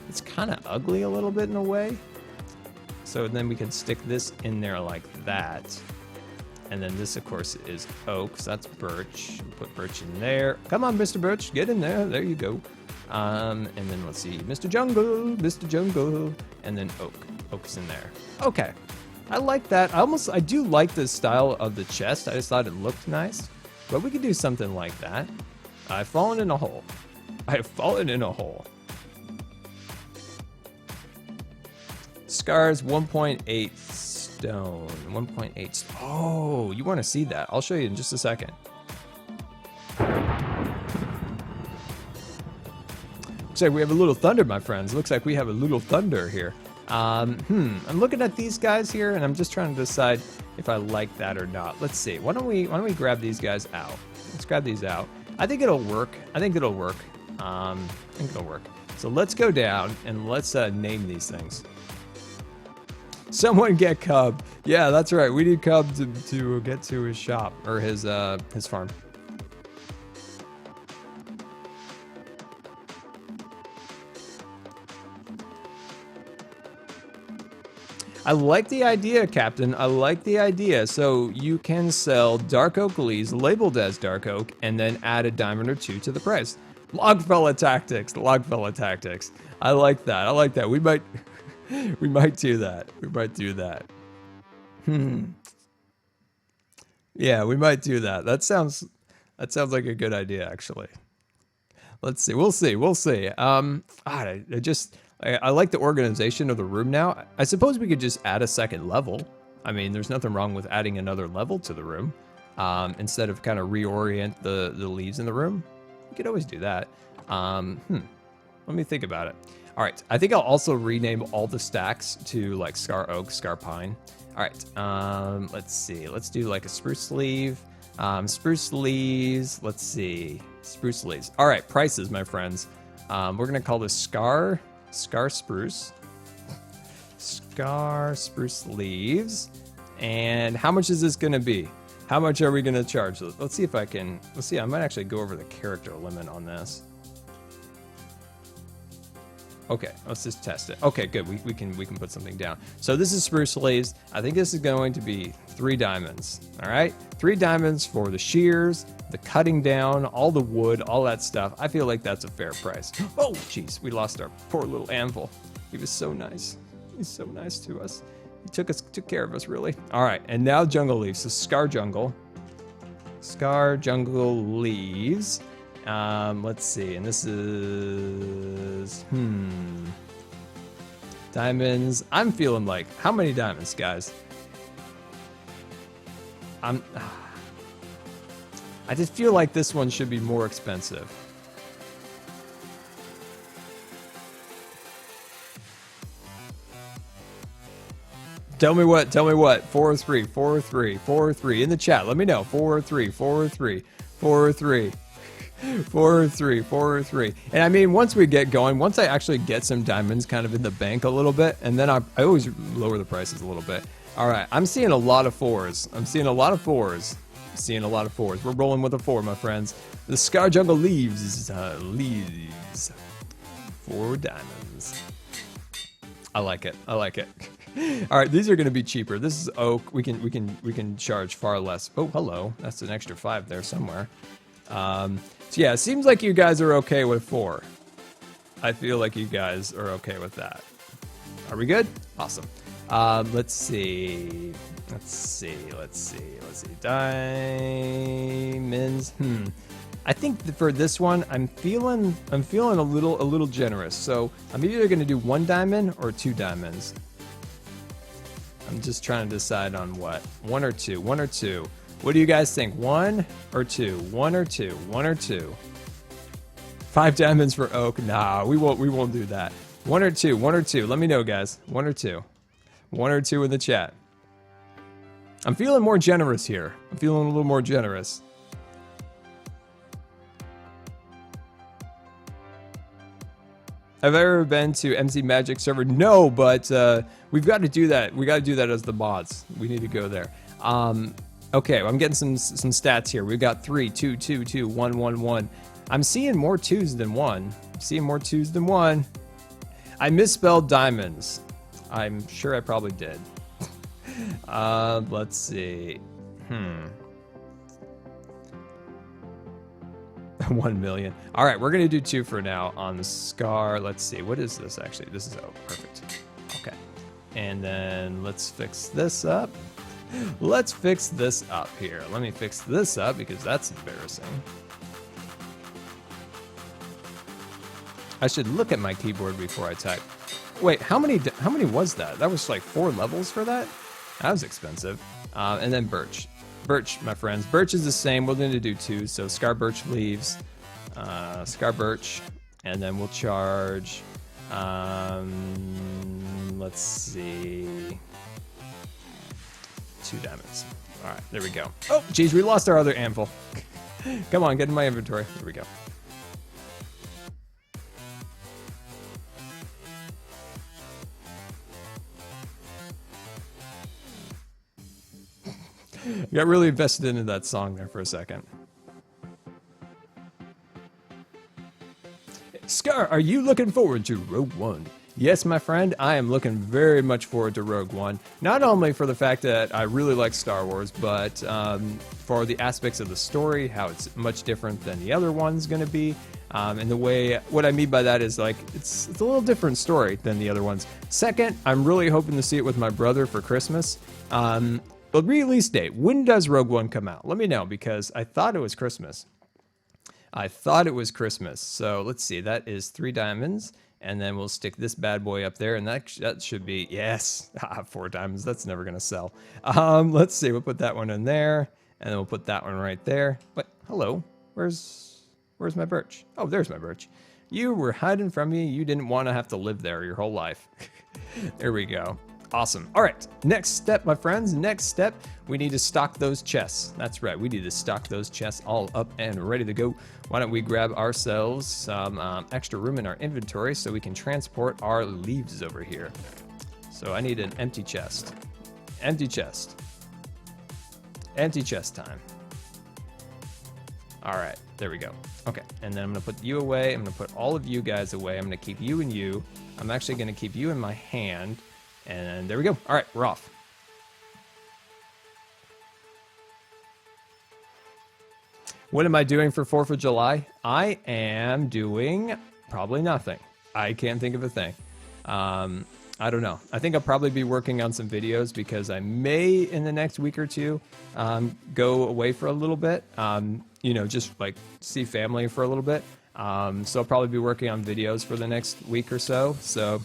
A: it's kind of ugly a little bit in a way. So then we can stick this in there like that. And then this, of course, is oak, so that's birch. Put birch in there. Come on, Mr. Birch, get in there. There you go. And then let's see, Mr. Jungle, and then oak. Oak's in there. Okay. I like that. I do like the style of the chest. I just thought it looked nice. But we could do something like that. I've fallen in a hole. I have fallen in a hole. Scars 1.8 stone. 1.8. Oh, you want to see that? I'll show you in just a second. Looks like we have a little thunder, my friends. Looks like we have a little thunder here. I'm looking at these guys here, and I'm just trying to decide if I like that or not. Let's see. Why don't we grab these guys out? Let's grab these out. I think it'll work. I think it'll work. So let's go down and let's name these things. Someone get Cub. Yeah, that's right. We need Cub to get to his shop or his farm. I like the idea, Captain. I like the idea. So you can sell dark oak leaves labeled as dark oak and then add a diamond or two to the price. Logfella tactics. Logfella tactics. I like that. I like that. We might do that. We might do that. Yeah, we might do that. That sounds like a good idea, actually. Let's see. We'll see. I like the organization of the room now. I suppose we could just add a second level. I mean, there's nothing wrong with adding another level to the room. Instead of kind of reorient the leaves in the room. We could always do that. Let me think about it. All right, I think I'll also rename all the stacks to like Scar Oak, Scar Pine. All right, let's see. Let's do like a spruce leaf. Spruce leaves, let's see. Spruce leaves. All right, prices, my friends. We're gonna call this Scar Spruce. Scar Spruce leaves. And how much is this gonna be? How much are we gonna charge? Let's see if I can, let's see, I might actually go over the character limit on this. Okay, let's just test it. Okay, good. We can put something down. So this is spruce leaves. I think this is going to be 3 diamonds. All right, 3 diamonds for the shears, the cutting down, all the wood, all that stuff. I feel like that's a fair price. Oh, jeez, we lost our poor little anvil. He was so nice. He's so nice to us. He took care of us, really. All right, and now jungle leaves. So Scar Jungle leaves. Let's see, and this is, diamonds. I'm feeling like, how many diamonds, guys? I just feel like this one should be more expensive. Tell me what, 403, 403, 403 in the chat. Let me know, 403, 403, 403. 403, 403. And I mean, once we get going, once I actually get some diamonds kind of in the bank a little bit, and then I always lower the prices a little bit. All right, I'm seeing a lot of 4s. We're rolling with a 4, my friends. The Scar Jungle leaves. 4 diamonds. I like it. All right, these are going to be cheaper. This is oak. We can charge far less. Oh, hello. That's an extra 5 there somewhere. So yeah, it seems like you guys are okay with 4. I feel like you guys are okay with that. Are we good? Awesome. Let's see. Diamonds. I think for this one, I'm feeling a little generous. So I'm either going to do 1 diamond or 2 diamonds. I'm just trying to decide on what. 1 or 2. What do you guys think? 1 or 2? 1 or 2? 1 or 2? 5 diamonds for oak. Nah, we won't do that. 1 or 2, 1 or 2. Let me know, guys. 1 or 2. 1 or 2 in the chat. I'm feeling more generous here. I'm feeling a little more generous. Have I ever been to MC Magic server? No, but we've got to do that. We got to do that as the mods. We need to go there. Okay, I'm getting some stats here. We've got 3, 2, 2, 2, 1, 1, 1. I'm seeing more 2s than 1. I'm seeing more 2s than 1. I misspelled diamonds. I'm sure I probably did. Let's see. 1 million. All right, we're gonna do 2 for now on the Scar. Let's see, what is this actually? This is, oh, perfect. Okay, and then let's fix this up. Let's fix this up here. Let me fix this up because that's embarrassing. I should look at my keyboard before I type. Wait, how many was that? That was like 4 levels for that? That was expensive. And then birch. Birch, my friends. Birch is the same. We're going to do 2. So Scar Birch leaves. Scar Birch. And then we'll charge. Let's see. 2 diamonds. All right, there we go. Oh, geez, we lost our other anvil. Come on, get in my inventory. Here we go. I got really invested into that song there for a second. Scar, are you looking forward to Rogue One? Yes, my friend, I am looking very much forward to Rogue One. Not only for the fact that I really like Star Wars, but for the aspects of the story, how it's much different than the other one's going to be. And the way, what I mean by that is like, it's a little different story than the other ones. Second, I'm really hoping to see it with my brother for Christmas. The release date, when does Rogue One come out? Let me know, because I thought it was Christmas. I thought it was Christmas. So let's see, that is 3 diamonds. And then we'll stick this bad boy up there, and that should be, yes, 4 diamonds. That's never gonna sell. Let's see, we'll put that one in there, and then we'll put that one right there. But hello, where's my birch? Oh, there's my birch. You were hiding from me. You didn't want to have to live there your whole life. There we go. Awesome. All right, next step, my friends. Next step, we need to stock those chests. That's right, we need to stock those chests all up and ready to go. Why don't we grab ourselves some extra room in our inventory so we can transport our leaves over here. So I need an empty chest. Empty chest. Empty chest time. All right, there we go. Okay, and then I'm gonna put you away. I'm gonna put all of you guys away. I'm gonna keep you and you. I'm actually gonna keep you in my hand. And there we go. All right, we're off. What am I doing for 4th of July? I am doing probably nothing. I can't think of a thing. I don't know. I think I'll probably be working on some videos because I may, in the next week or 2, go away for a little bit. You know, just like see family for a little bit. So I'll probably be working on videos for the next week or so. So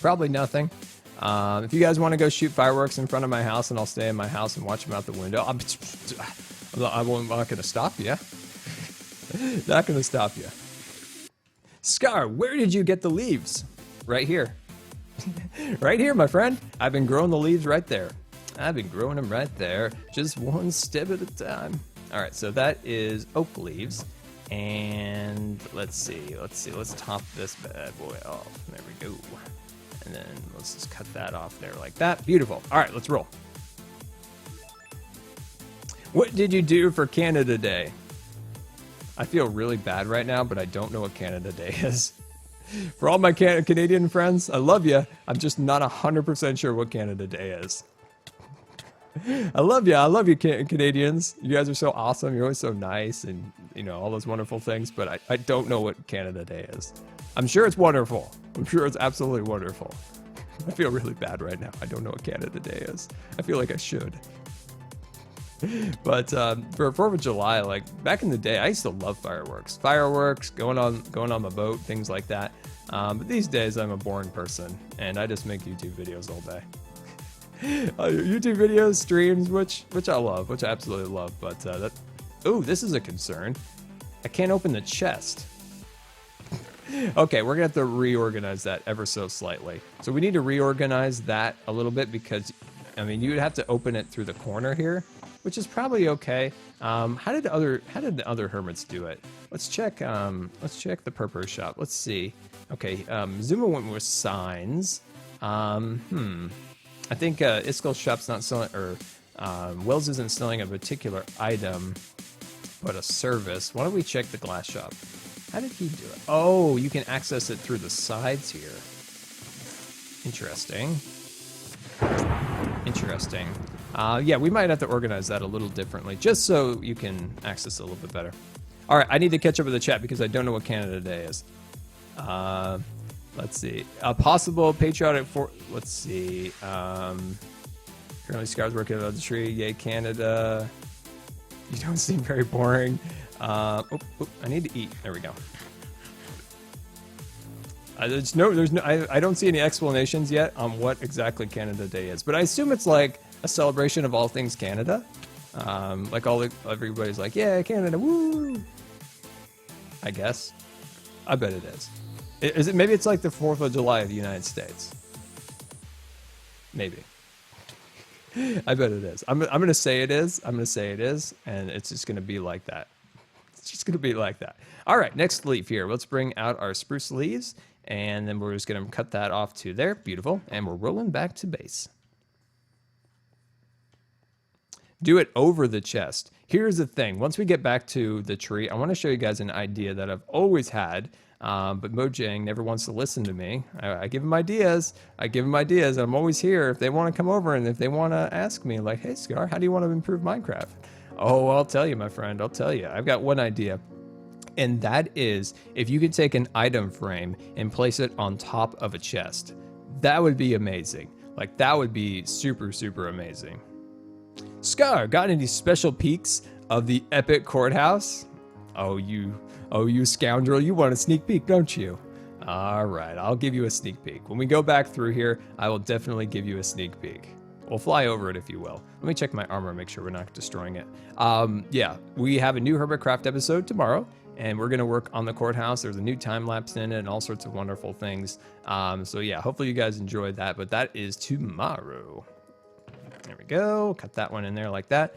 A: probably nothing. If you guys want to go shoot fireworks in front of my house, and I'll stay in my house and watch them out the window, I'm not going to stop you. Not going to stop you. Scar, where did you get the leaves? Right here. Right here, my friend. I've been growing the leaves right there. I've been growing them right there, just one step at a time. All right, so that is oak leaves. And let's top this bad boy off. There we go. And then let's just cut that off there like that. Beautiful. All right, let's roll. What did you do for Canada Day? I feel really bad right now, but I don't know what Canada Day is. For all my Canadian friends, I love you. I'm just not 100% sure what Canada Day is. I love you. I love you, Canadians. You guys are so awesome. You're always so nice and, you know, all those wonderful things, but I don't know what Canada Day is. I'm sure it's wonderful. I'm sure it's absolutely wonderful. I feel really bad right now. I don't know what Canada Day is. I feel like I should. But for 4th of July, like back in the day, I used to love fireworks. Fireworks, going on my boat, things like that. But these days, I'm a boring person, and I just make YouTube videos all day. YouTube videos, streams, which I love, which I absolutely love. But ooh, this is a concern. I can't open the chest. Okay, we're gonna have to reorganize that ever so slightly. So we need to reorganize that a little bit because, I mean, you would have to open it through the corner here, which is probably okay. How did the other hermits do it? Let's check the purpose shop. Let's see. Okay, Xisuma went with signs. I think Iskel's shop's not selling, or Wells isn't selling a particular item, but a service. Why don't we check the glass shop? How did he do it? Oh, you can access it through the sides here. Interesting. Interesting. Yeah, we might have to organize that a little differently, just so you can access it a little bit better. All right, I need to catch up with the chat because I don't know what Canada Day is. Let's see. A possible patriotic for. Let's see. Currently, Scar's working on the tree. Yay, Canada. You don't seem very boring. I need to eat. There we go. I don't see any explanations yet on what exactly Canada Day is, but I assume it's like a celebration of all things Canada. Like everybody's like, yeah, Canada, woo! I guess. I bet it is. Is it? Maybe it's like the 4th of July of the United States. Maybe. I bet it is. I'm gonna say it is. I'm gonna say it is, and it's just gonna be like that. It's just gonna be like that. All right, next leaf here. Let's bring out our spruce leaves, and then we're just gonna cut that off to there. Beautiful, and we're rolling back to base. Do it over the chest. Here's the thing. Once we get back to the tree, I want to show you guys an idea that I've always had, but Mojang never wants to listen to me. I give him ideas. I'm always here if they want to come over and if they want to ask me, like, hey, Scar, how do you want to improve Minecraft? Oh, I'll tell you, my friend. I'll tell you. I've got one idea. And that is if you could take an item frame and place it on top of a chest. That would be amazing. Like, that would be super, super amazing. Scar, got any special peeks of the epic courthouse? Oh, you scoundrel, you want a sneak peek, don't you? All right, I'll give you a sneak peek. When we go back through here, I will definitely give you a sneak peek. We'll fly over it if you will. Let me check my armor, make sure we're not destroying it. Yeah, we have a new Hermitcraft episode tomorrow, and we're gonna work on the courthouse. There's a new time lapse in it and all sorts of wonderful things. So yeah, hopefully you guys enjoyed that, but that is tomorrow. There we go. Cut that one in there like that.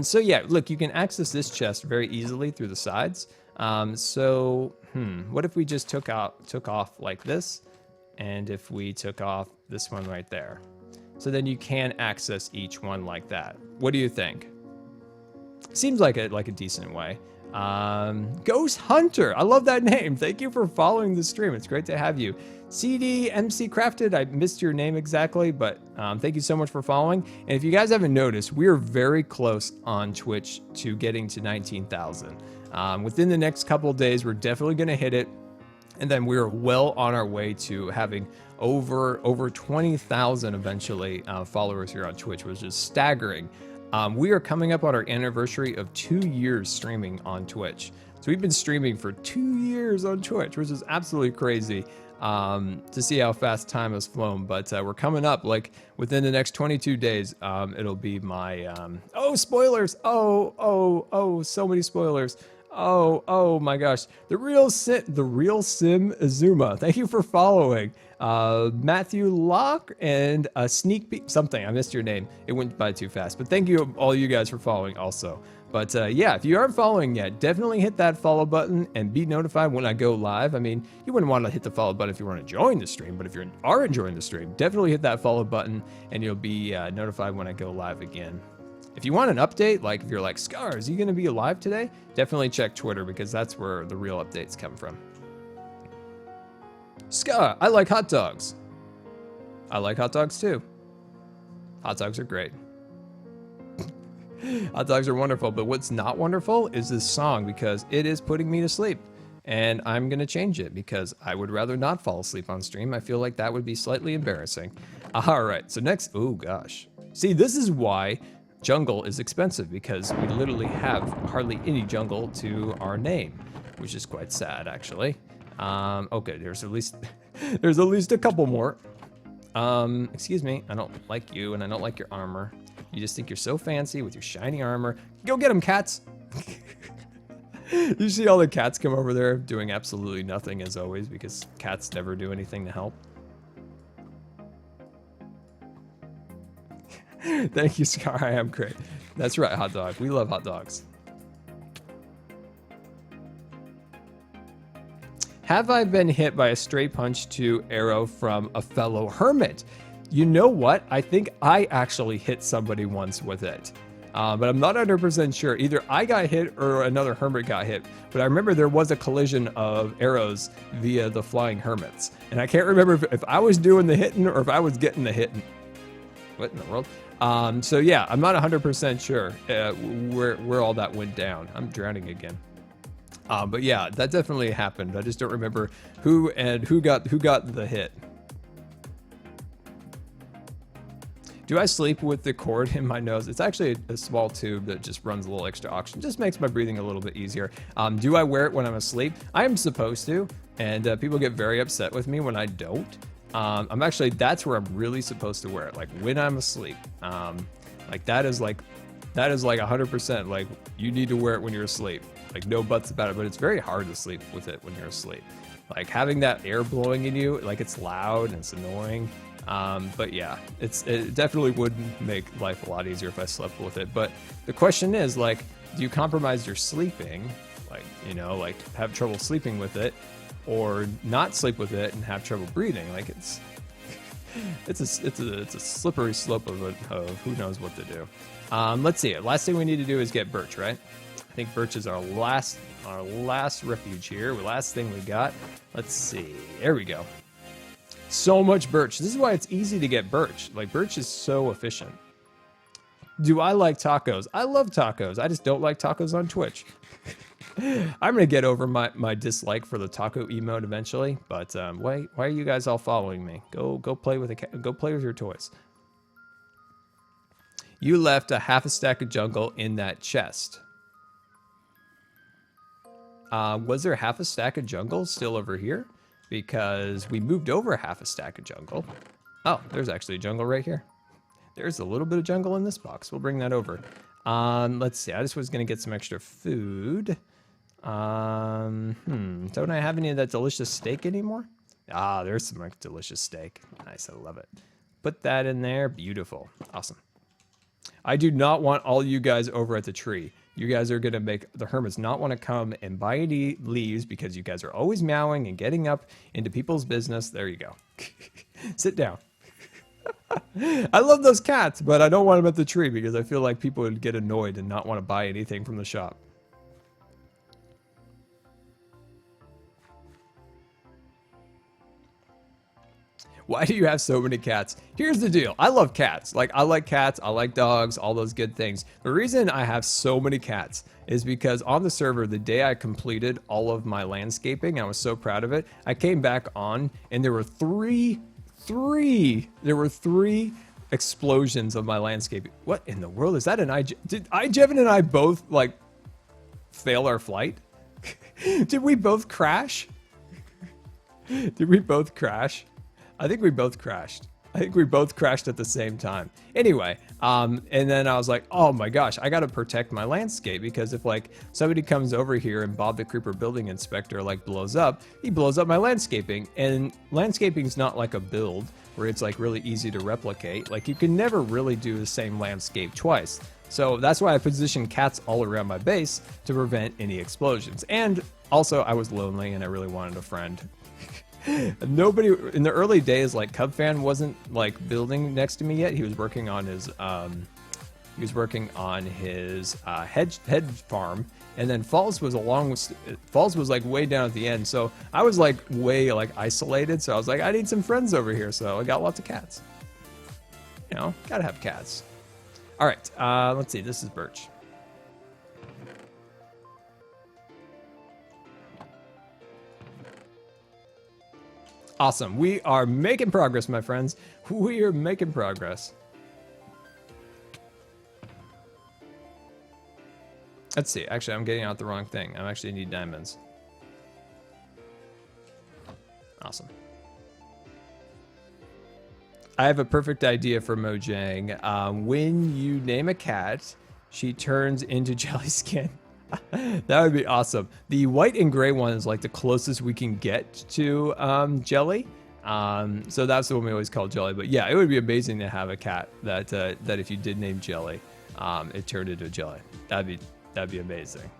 A: So yeah, look, you can access this chest very easily through the sides. What if we just took off like this, and if we took off this one right there? So then you can access each one like that. What do you think? Seems like a decent way. Ghost Hunter, I love that name. Thank you for following the stream. It's great to have you. CD MC Crafted, I missed your name exactly, but thank you so much for following. And if you guys haven't noticed, we are very close on Twitch to getting to 19,000. Within the next couple of days, we're definitely going to hit it. And then we're well on our way to having over 20,000 eventually followers here on Twitch, which is staggering. We are coming up on our anniversary of 2 years streaming on Twitch. So we've been streaming for 2 years on Twitch, which is absolutely crazy to see how fast time has flown. But we're coming up, like within the next 22 days, it'll be my, oh, spoilers. Oh, so many spoilers. Oh my gosh. The real Sim Xisuma. Thank you for following. Matthew Locke and a sneak peek, something. I missed your name. It went by too fast. But thank you all you guys for following also. But yeah, if you aren't following yet, definitely hit that follow button and be notified when I go live. I mean, you wouldn't want to hit the follow button if you want to join the stream, but if you are enjoying the stream, definitely hit that follow button and you'll be notified when I go live again. If you want an update, like if you're like, Scar, is he going to be alive today? Definitely check Twitter because that's where the real updates come from. Scar, I like hot dogs. I like hot dogs too. Hot dogs are great. Hot dogs are wonderful, but what's not wonderful is this song because it is putting me to sleep. And I'm going to change it because I would rather not fall asleep on stream. I feel like that would be slightly embarrassing. All right, so next, oh gosh. See, this is why jungle is expensive because we literally have hardly any jungle to our name, which is quite sad actually. Okay, there's at least a couple more. Excuse me, I don't like you and I don't like your armor. You just think you're so fancy with your shiny armor. Go get them, cats. You see all the cats come over there doing absolutely nothing as always because cats never do anything to help. Thank you, Scar. I am great. That's right, hot dog. We love hot dogs. Have I been hit by a stray punch to arrow from a fellow hermit? You know what? I think I actually hit somebody once with it. But I'm not 100% sure. Either I got hit or another hermit got hit. But I remember there was a collision of arrows via the flying hermits. And I can't remember if I was doing the hitting or if I was getting the hitting. What in the world? So yeah, I'm not 100% sure where all that went down. I'm drowning again. But yeah, that definitely happened. I just don't remember who got the hit. Do I sleep with the cord in my nose? It's actually a small tube that just runs a little extra oxygen. Just makes my breathing a little bit easier. Do I wear it when I'm asleep? I am supposed to, and people get very upset with me when I don't. That's where I'm really supposed to wear it, like when I'm asleep. Like that is like 100%. Like you need to wear it when you're asleep. Like no buts about it. But it's very hard to sleep with it when you're asleep. Like having that air blowing in you, like it's loud and it's annoying. But yeah, it definitely would make life a lot easier if I slept with it. But the question is, like, do you compromise your sleeping, like, you know, like have trouble sleeping with it, or not sleep with it and have trouble breathing? Like it's a slippery slope of who knows what to do. Let's see. Last thing we need to do is get birch, right? I think birch is our last refuge here. Last thing we got. Let's see. There we go. So much birch. This is why it's easy to get birch. Like, birch is so efficient. Do I like tacos? I love tacos. I just don't like tacos on Twitch. I'm gonna get over my dislike for the taco emote eventually. But why are you guys all following me? Go play with your toys. You left a half a stack of jungle in that chest. Was there half a stack of jungle still over here? Because we moved over half a stack of jungle. Oh, there's actually a jungle right here. There's a little bit of jungle in this box. We'll bring that over. Let's see. I just was going to get some extra food. Don't I have any of that delicious steak anymore? Ah, there's some delicious steak. Nice. I love it. Put that in there. Beautiful. Awesome. I do not want all you guys over at the tree. You guys are going to make the hermits not want to come and buy any leaves because you guys are always meowing and getting up into people's business. There you go. Sit down. I love those cats, but I don't want them at the tree because I feel like people would get annoyed and not want to buy anything from the shop. Why do you have so many cats? Here's the deal. I love cats. Like, I like cats. I like dogs. All those good things. The reason I have so many cats is because on the server, the day I completed all of my landscaping, I was so proud of it. I came back on and there were three explosions of my landscaping. What in the world is that? Did Jevin and I both like fail our flight? Did we both crash? Did we both crash? I think we both crashed. I think we both crashed at the same time. Anyway, and then I was like, oh my gosh, I got to protect my landscape because if like somebody comes over here and Bob the Creeper building inspector like blows up, he blows up my landscaping. And landscaping is not like a build where it's like really easy to replicate. Like you can never really do the same landscape twice. So that's why I positioned cats all around my base to prevent any explosions. And also I was lonely and I really wanted a friend. Nobody in the early days, like Cubfan wasn't like building next to me yet. He was working on his hedge farm, and then Falls was like way down at the end. So I was like way like isolated. So I was like, I need some friends over here. So I got lots of cats. You know, gotta have cats. All right, let's see. This is birch. Awesome. We are making progress, my friends. We are making progress. Let's see. Actually, I'm getting out the wrong thing. I actually need diamonds. Awesome. I have a perfect idea for Mojang. When you name a cat, she turns into jelly skin. That would be awesome. The white and gray one is like the closest we can get to jelly. So that's the one we always call Jelly. But yeah, it would be amazing to have a cat that that if you did name Jelly, it turned into a jelly. That'd be amazing.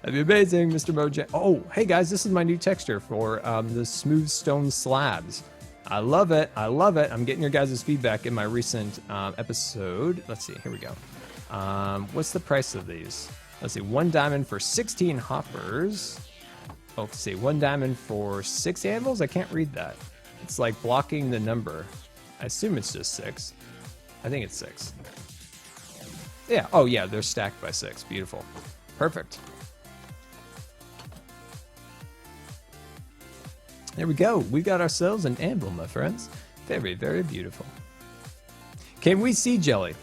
A: That'd be amazing, Mr. Mojang. Oh, hey guys, this is my new texture for the smooth stone slabs. I love it. I love it. I'm getting your guys' feedback in my recent episode. Let's see. Here we go. What's the price of these? Let's see. 1 diamond for 16 hoppers. Oh, let's see. 1 diamond for 6 anvils? I can't read that. It's like blocking the number. I assume it's just 6. I think it's 6. Yeah. Oh, yeah. They're stacked by 6. Beautiful. Perfect. There we go. We got ourselves an anvil, my friends. Very, very beautiful. Can we see Jelly?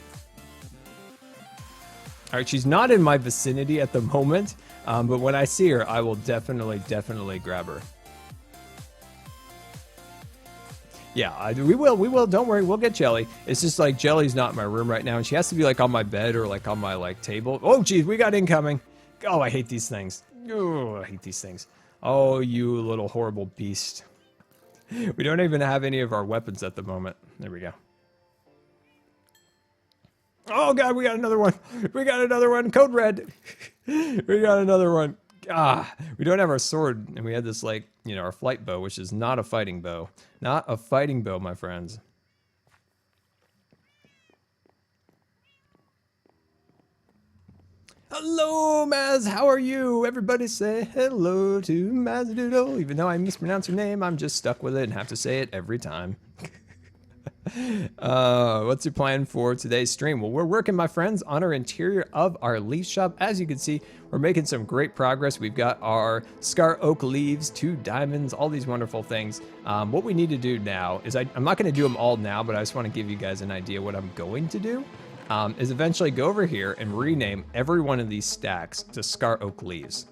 A: All right, she's not in my vicinity at the moment, but when I see her, I will definitely grab her. Yeah, we will. Don't worry, we'll get Jelly. It's just like Jelly's not in my room right now, and she has to be like on my bed or like on my like table. Oh, geez, we got incoming. Oh, I hate these things. Oh, I hate these things. Oh, you little horrible beast. We don't even have any of our weapons at the moment. There we go. Oh, God, we got another one. We got another one. Code red. We got another one. Ah, we don't have our sword. And we had this, like, you know, our flight bow, which is not a fighting bow. Not a fighting bow, my friends. Hello, Maz. How are you? Everybody say hello to Mazdoodle. Even though I mispronounce your name, I'm just stuck with it and have to say it every time. What's your plan for today's stream? Well, we're working, my friends, on our interior of our leaf shop. As you can see, we're making some great progress. We've got our Scar Oak leaves, 2 diamonds, all these wonderful things. What we need to do now is I'm not going to do them all now, but I just want to give you guys an idea what I'm going to do. Is eventually go over here and rename every one of these stacks to Scar Oak leaves.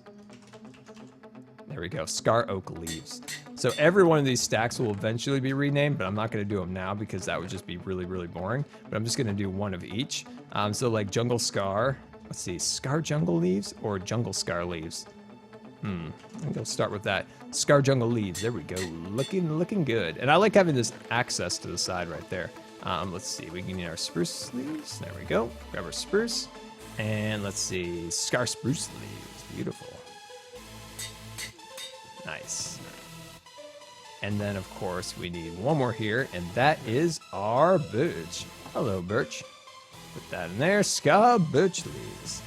A: There we go, Scar Oak leaves. So every one of these stacks will eventually be renamed, but I'm not going to do them now because that would just be really boring. But I'm just going to do one of each. So like Jungle Scar, let's see, Scar Jungle leaves or Jungle Scar leaves? I think I'll start with that. Scar Jungle leaves, there we go, looking good. And I like having this access to the side right there. Let's see, we can need our spruce leaves. There we go. Grab our spruce. And let's see, Scar Spruce leaves. Beautiful. Nice. And then, of course, we need one more here, and that is our birch. Hello, birch. Put that in there. Scar birch leaves.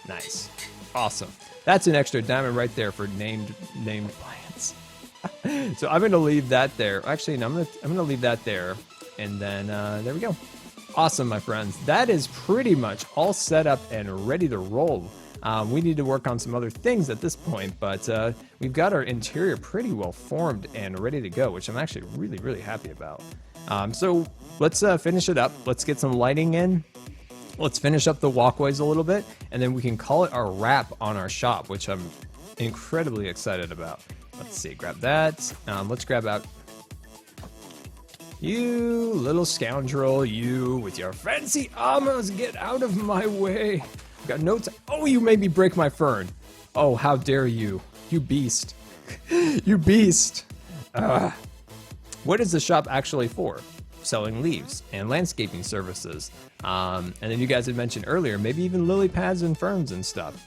A: Nice. Awesome. That's an extra diamond right there for named plants. So I'm going to leave that there. Actually, no, I'm going to leave that there. And then there we go. Awesome, my friends. That is pretty much all set up and ready to roll. We need to work on some other things at this point, but we've got our interior pretty well formed and ready to go, which I'm actually really happy about. So let's finish it up. Let's get some lighting in. Let's finish up the walkways a little bit, and then we can call it our wrap on our shop, which I'm incredibly excited about. Let's see, grab that. Let's grab out you little scoundrel, you with your fancy armors, get out of my way. Got no time. Oh, you made me break my fern. Oh, how dare you. You beast. You beast. What is the shop actually for? Selling leaves and landscaping services. And then you guys had mentioned earlier, maybe even lily pads and ferns and stuff.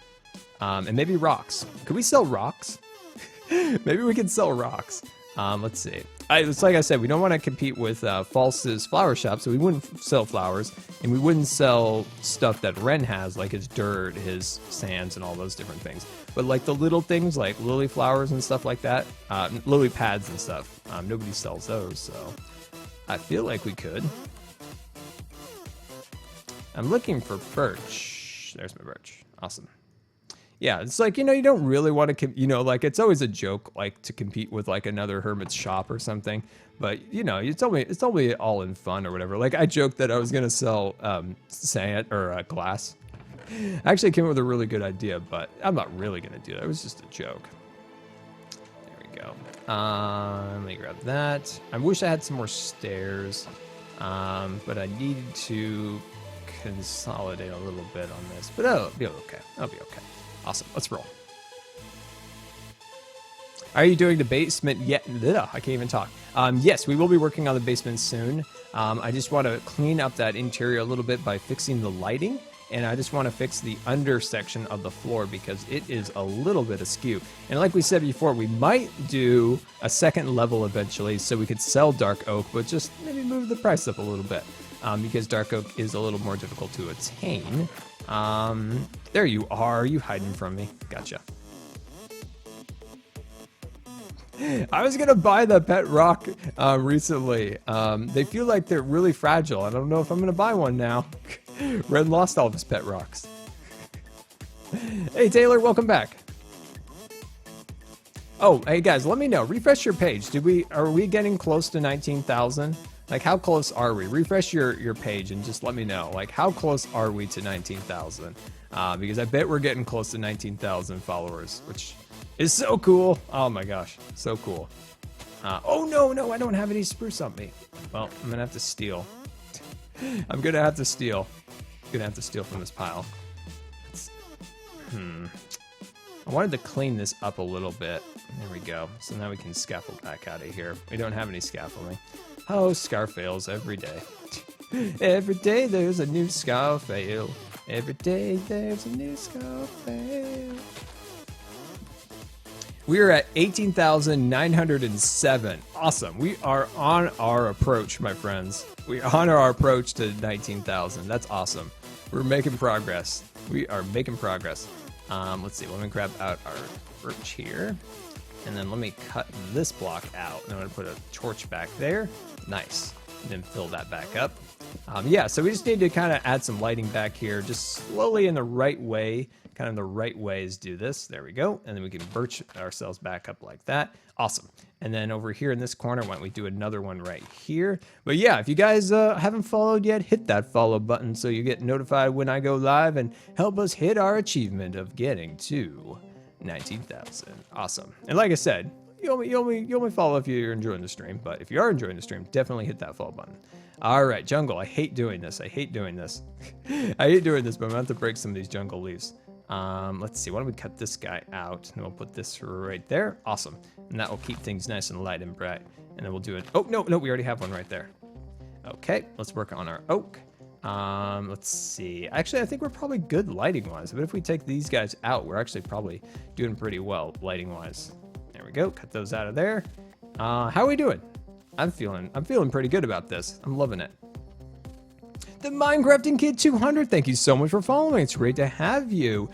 A: And maybe rocks. Could we sell rocks? Maybe we could sell rocks. Let's see. It's like I said, we don't want to compete with False's flower shop, so we wouldn't sell flowers, and we wouldn't sell stuff that Ren has, like his dirt, his sands, and all those different things. But like the little things, like lily flowers and stuff like that, lily pads and stuff, nobody sells those, so I feel like we could. I'm looking for birch. There's my birch. Awesome. Yeah, it's like, you know, you don't really want to, you know, like it's always a joke, like to compete with like another hermit's shop or something. But, you know, it's only all in fun or whatever. Like I joked that I was going to sell sand or glass. I actually came up with a really good idea, but I'm not really going to do that. It was just a joke. There we go. Let me grab that. I wish I had some more stairs, but I needed to consolidate a little bit on this, but it'll be okay. I'll be okay. Awesome. Let's roll. Are you doing the basement yet? Ugh, I can't even talk. Yes, we will be working on the basement soon. I just want to clean up that interior a little bit by fixing the lighting. And I just want to fix the under section of the floor because it is a little bit askew. And like we said before, we might do a second level eventually so we could sell dark oak, but just maybe move the price up a little bit because dark oak is a little more difficult to attain. There you are. You hiding from me. Gotcha. I was going to buy the pet rock recently. They feel like they're really fragile. I don't know if I'm going to buy one now. Red lost all of his pet rocks. Hey, Taylor, welcome back. Oh, hey, guys, let me know. Refresh your page. Are we getting close to 19,000? Like, how close are we? Refresh your page and just let me know. Like, how close are we to 19,000? Because I bet we're getting close to 19,000 followers, which is so cool. Oh, my gosh. So cool. Oh, no, I don't have any spruce on me. Well, I'm going to have to steal. I'm going to have to steal. Gonna have to steal from this pile. I wanted to clean this up a little bit. There we go. So now we can scaffold back out of here. We don't have any scaffolding. Oh, scar fails every day. Every day there's a new scar fail. Every day there's a new scar fail. We are at 18,907. Awesome. We are on our approach, my friends. We are on our approach to 19,000. That's awesome. We're making progress. We are making progress. Let's see. Let me grab out our birch here. And then let me cut this block out. And I'm going to put a torch back there. Nice. And then fill that back up. Yeah, so we just need to kind of add some lighting back here. Just slowly in the right way. Kind of the right ways do this. There we go. And then we can birch ourselves back up like that. Awesome. And then over here in this corner, why don't we do another one right here? But yeah, if you guys haven't followed yet, hit that follow button so you get notified when I go live and help us hit our achievement of getting to 19,000. Awesome. And like I said, you only follow if you're enjoying the stream. But if you are enjoying the stream, definitely hit that follow button. All right, jungle. I hate doing this. I hate doing this. I hate doing this, but I'm going to have to break some of these jungle leaves. Let's see, why don't we cut this guy out and we'll put this right there. Awesome. And that will keep things nice and light and bright. And then we'll do it. Oh, no, we already have one right there. Okay, let's work on our oak. Let's see. Actually, I think we're probably good lighting wise, but if we take these guys out, we're actually probably doing pretty well lighting wise. There we go. Cut those out of there. How are we doing? I'm feeling pretty good about this. I'm loving it. The Minecrafting Kid 200, thank you so much for following. It's great to have you.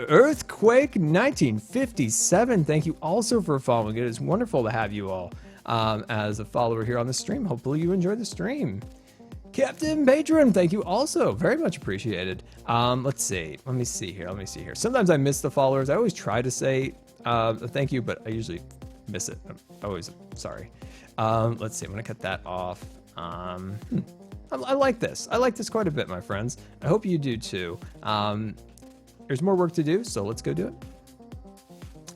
A: Earthquake 1957, thank you also for following. It is wonderful to have you all as a follower here on the stream. Hopefully you enjoy the stream. Captain Patron, thank you also. Very much appreciated. Let's see. Let me see here. Sometimes I miss the followers. I always try to say thank you, but I usually miss it. I'm always sorry. Let's see. I'm going to cut that off. I like this. I like this quite a bit, my friends. I hope you do too. There's more work to do, so let's go do it.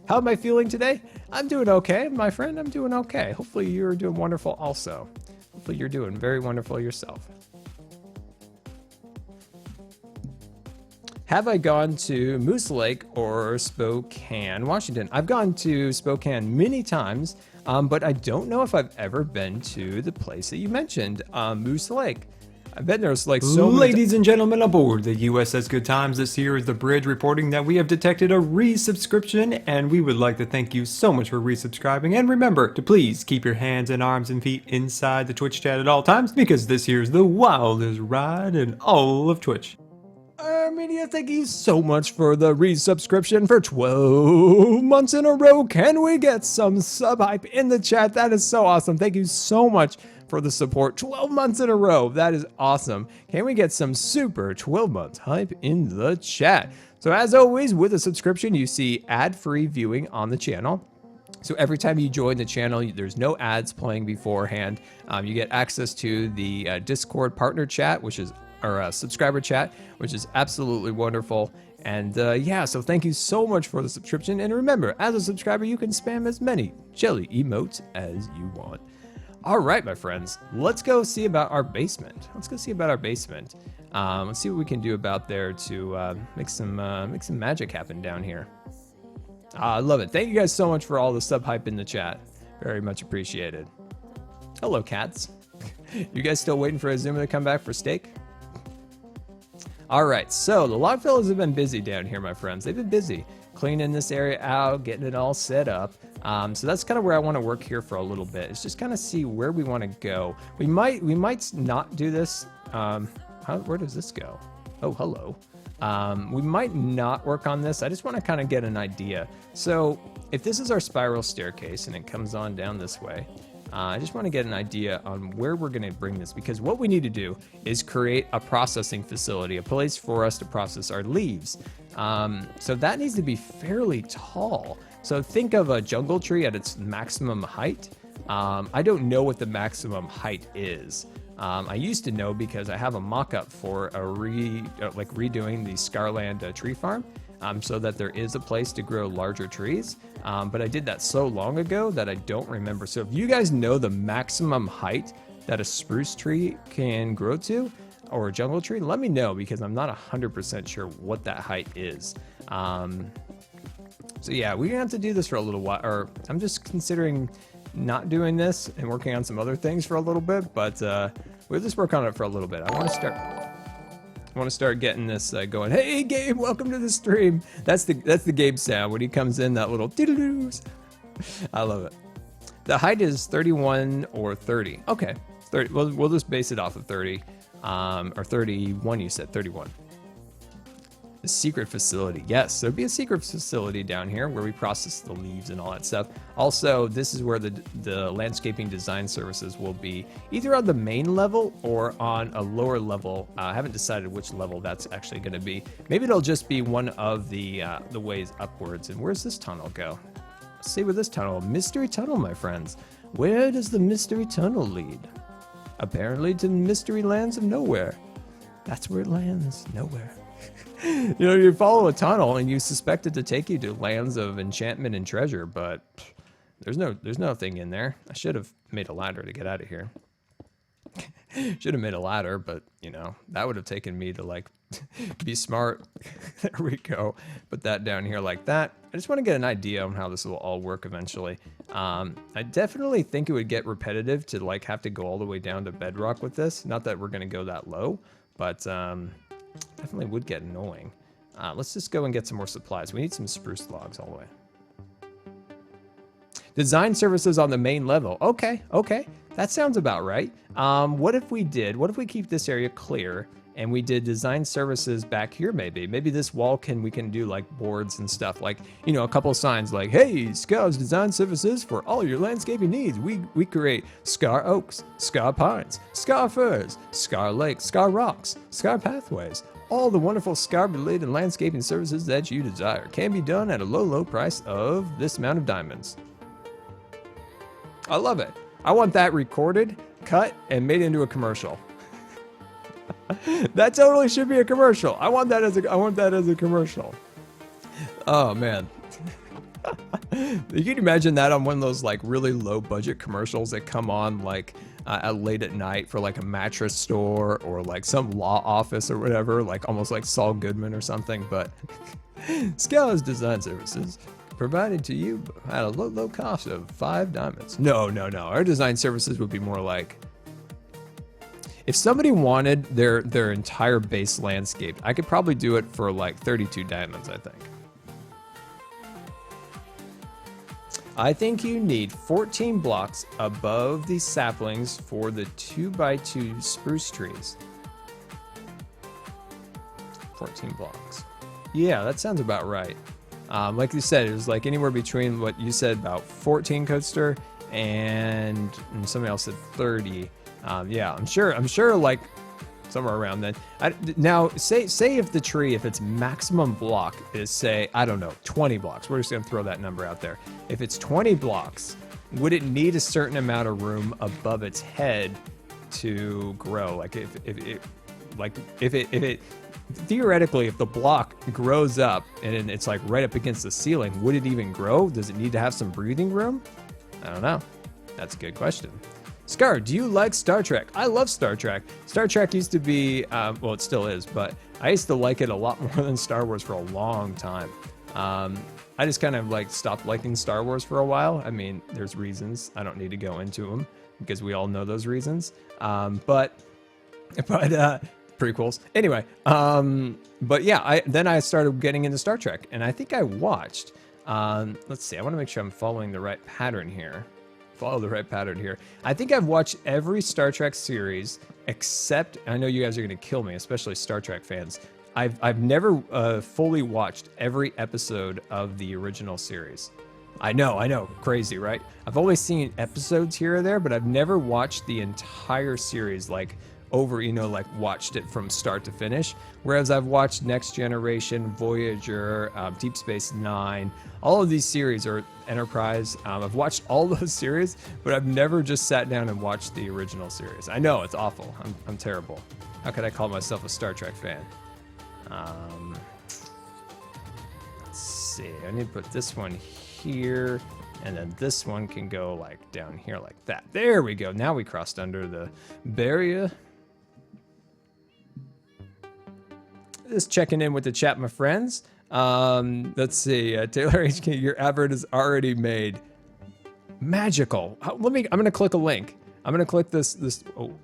A: How am I feeling today? I'm doing okay, my friend. I'm doing okay. Hopefully you're doing wonderful also. Hopefully you're doing very wonderful yourself. Have I gone to Moose Lake or Spokane, Washington? I've gone to Spokane many times, but I don't know if I've ever been to the place that you mentioned, Moose Lake. I've been there like so many
C: Ladies and gentlemen aboard the USS Good Times, this here is the bridge reporting that we have detected a resubscription, and we would like to thank you so much for resubscribing. And remember to please keep your hands and arms and feet inside the Twitch chat at all times, because this here is the wildest ride in all of Twitch.
A: Armenia, thank you so much for the resubscription for 12 months in a row. Can we get some sub hype in the chat? That is so awesome. Thank you so much for the support. 12 months in a row. That is awesome. Can we get some super 12 months hype in the chat? So as always, with a subscription, you see ad-free viewing on the channel. So every time you join the channel, there's no ads playing beforehand. You get access to the Discord partner chat, which is our subscriber chat, which is absolutely wonderful. And yeah, so thank you so much for the subscription. And remember, as a subscriber, you can spam as many jelly emotes as you want. All right, my friends, let's go see about our basement. Let's see what we can do about there to make some magic happen down here. I love it. Thank you guys so much for all the sub hype in the chat. Very much appreciated. Hello, cats. You guys still waiting for Xisuma to come back for steak? All right, so the log fellas have been busy down here, my friends. They've been busy cleaning this area out, getting it all set up. So that's kind of where I want to work here for a little bit. It's just kind of see where we want to go. We might not do this. Where does this go? Oh, hello. We might not work on this. I just want to kind of get an idea. So if this is our spiral staircase and it comes on down this way, I just want to get an idea on where we're going to bring this, because what we need to do is create a processing facility, a place for us to process our leaves. So that needs to be fairly tall. So think of a jungle tree at its maximum height. I don't know what the maximum height is. I used to know because I have a mock-up for redoing the Scarland tree farm, so that there is a place to grow larger trees. But I did that so long ago that I don't remember. So if you guys know the maximum height that a spruce tree can grow to, or a jungle tree, let me know, because I'm not 100% sure what that height is. So yeah, we're gonna have to do this for a little while, or I'm just considering not doing this and working on some other things for a little bit, but we'll just work on it for a little bit. I want to start getting this going. Hey Gabe, welcome to the stream. That's the Gabe sound when he comes in, that little doo-doo-doos. I love it. The height is 31 or 30. Okay, 30. We'll just base it off of 30, or 31. You said 31. The secret facility. Yes, there'd be a secret facility down here where we process the leaves and all that stuff. Also, this is where the landscaping design services will be, either on the main level or on a lower level. I haven't decided which level that's actually going to be. Maybe it'll just be one of the ways upwards. And where's this tunnel go? Let's see where this tunnel, mystery tunnel, my friends. Where does the mystery tunnel lead? Apparently to mystery lands of nowhere. That's where it lands, nowhere. You know, you follow a tunnel and you suspect it to take you to lands of enchantment and treasure, but there's nothing in there. I should have made a ladder to get out of here. Should have made a ladder, but you know, that would have taken me to like be smart. There we go. Put that down here like that. I just want to get an idea on how this will all work eventually. I definitely think it would get repetitive to like have to go all the way down to bedrock with this. Not that we're going to go that low, but definitely would get annoying. Let's just go and get some more supplies. We need some spruce logs all the way. Design services on the main level. Okay. That sounds about right. What if we keep this area clear and we did design services back here maybe? Maybe this wall we can do like boards and stuff, like, you know, a couple of signs like, hey, Scar's design services for all your landscaping needs. We create Scar oaks, Scar pines, Scar firs, Scar lakes, Scar rocks, Scar pathways. All the wonderful Scar-related landscaping services that you desire can be done at a low price of this amount of diamonds. I love it. I want that recorded, cut, and made into a commercial. That totally should be a commercial. I want that as a commercial. Oh man. You can imagine that on one of those like really low budget commercials that come on like late at night for like a mattress store or like some law office or whatever, like almost like Saul Goodman or something. But Scar's design services provided to you at a low cost of 5 diamonds. No. Our design services would be more like, if somebody wanted their entire base landscape, I could probably do it for like 32 diamonds, I think. I think you need 14 blocks above these saplings for the 2x2 spruce trees. 14 blocks. Yeah, that sounds about right. Like you said, it was like anywhere between what you said about 14 Coaster and somebody else said 30. Yeah, I'm sure like somewhere around then. Now, say if the tree, if its maximum block is, say, I don't know, 20 blocks. We're just going to throw that number out there. If it's 20 blocks, would it need a certain amount of room above its head to grow? Like if it theoretically, if the block grows up and it's like right up against the ceiling, would it even grow? Does it need to have some breathing room? I don't know. That's a good question. Scar, do you like Star Trek? I love Star Trek. Star Trek used to be, well, it still is, but I used to like it a lot more than Star Wars for a long time. I just kind of like stopped liking Star Wars for a while. I mean, there's reasons. I don't need to go into them because we all know those reasons. But prequels. Anyway, but yeah, then I started getting into Star Trek, and I think I watched. Let's see. I want to make sure I'm following the right pattern here. Follow the right pattern here. I think I've watched every Star Trek series except, I know you guys are going to kill me, especially Star Trek fans. I've never fully watched every episode of the original series. I know, crazy, right? I've only seen episodes here or there, but I've never watched the entire series, like over, like watched it from start to finish. Whereas I've watched Next Generation, Voyager, Deep Space Nine, all of these series, or Enterprise. I've watched all those series, but I've never just sat down and watched the original series. I know, it's awful. I'm terrible. How could I call myself a Star Trek fan? Let's see. I need to put this one here, and then this one can go like down here like that. There we go. Now we crossed under the barrier. Just checking in with the chat, my friends. Let's see. Taylor HK, your advert is already made. Magical. I'm gonna click a link. I'm gonna click this.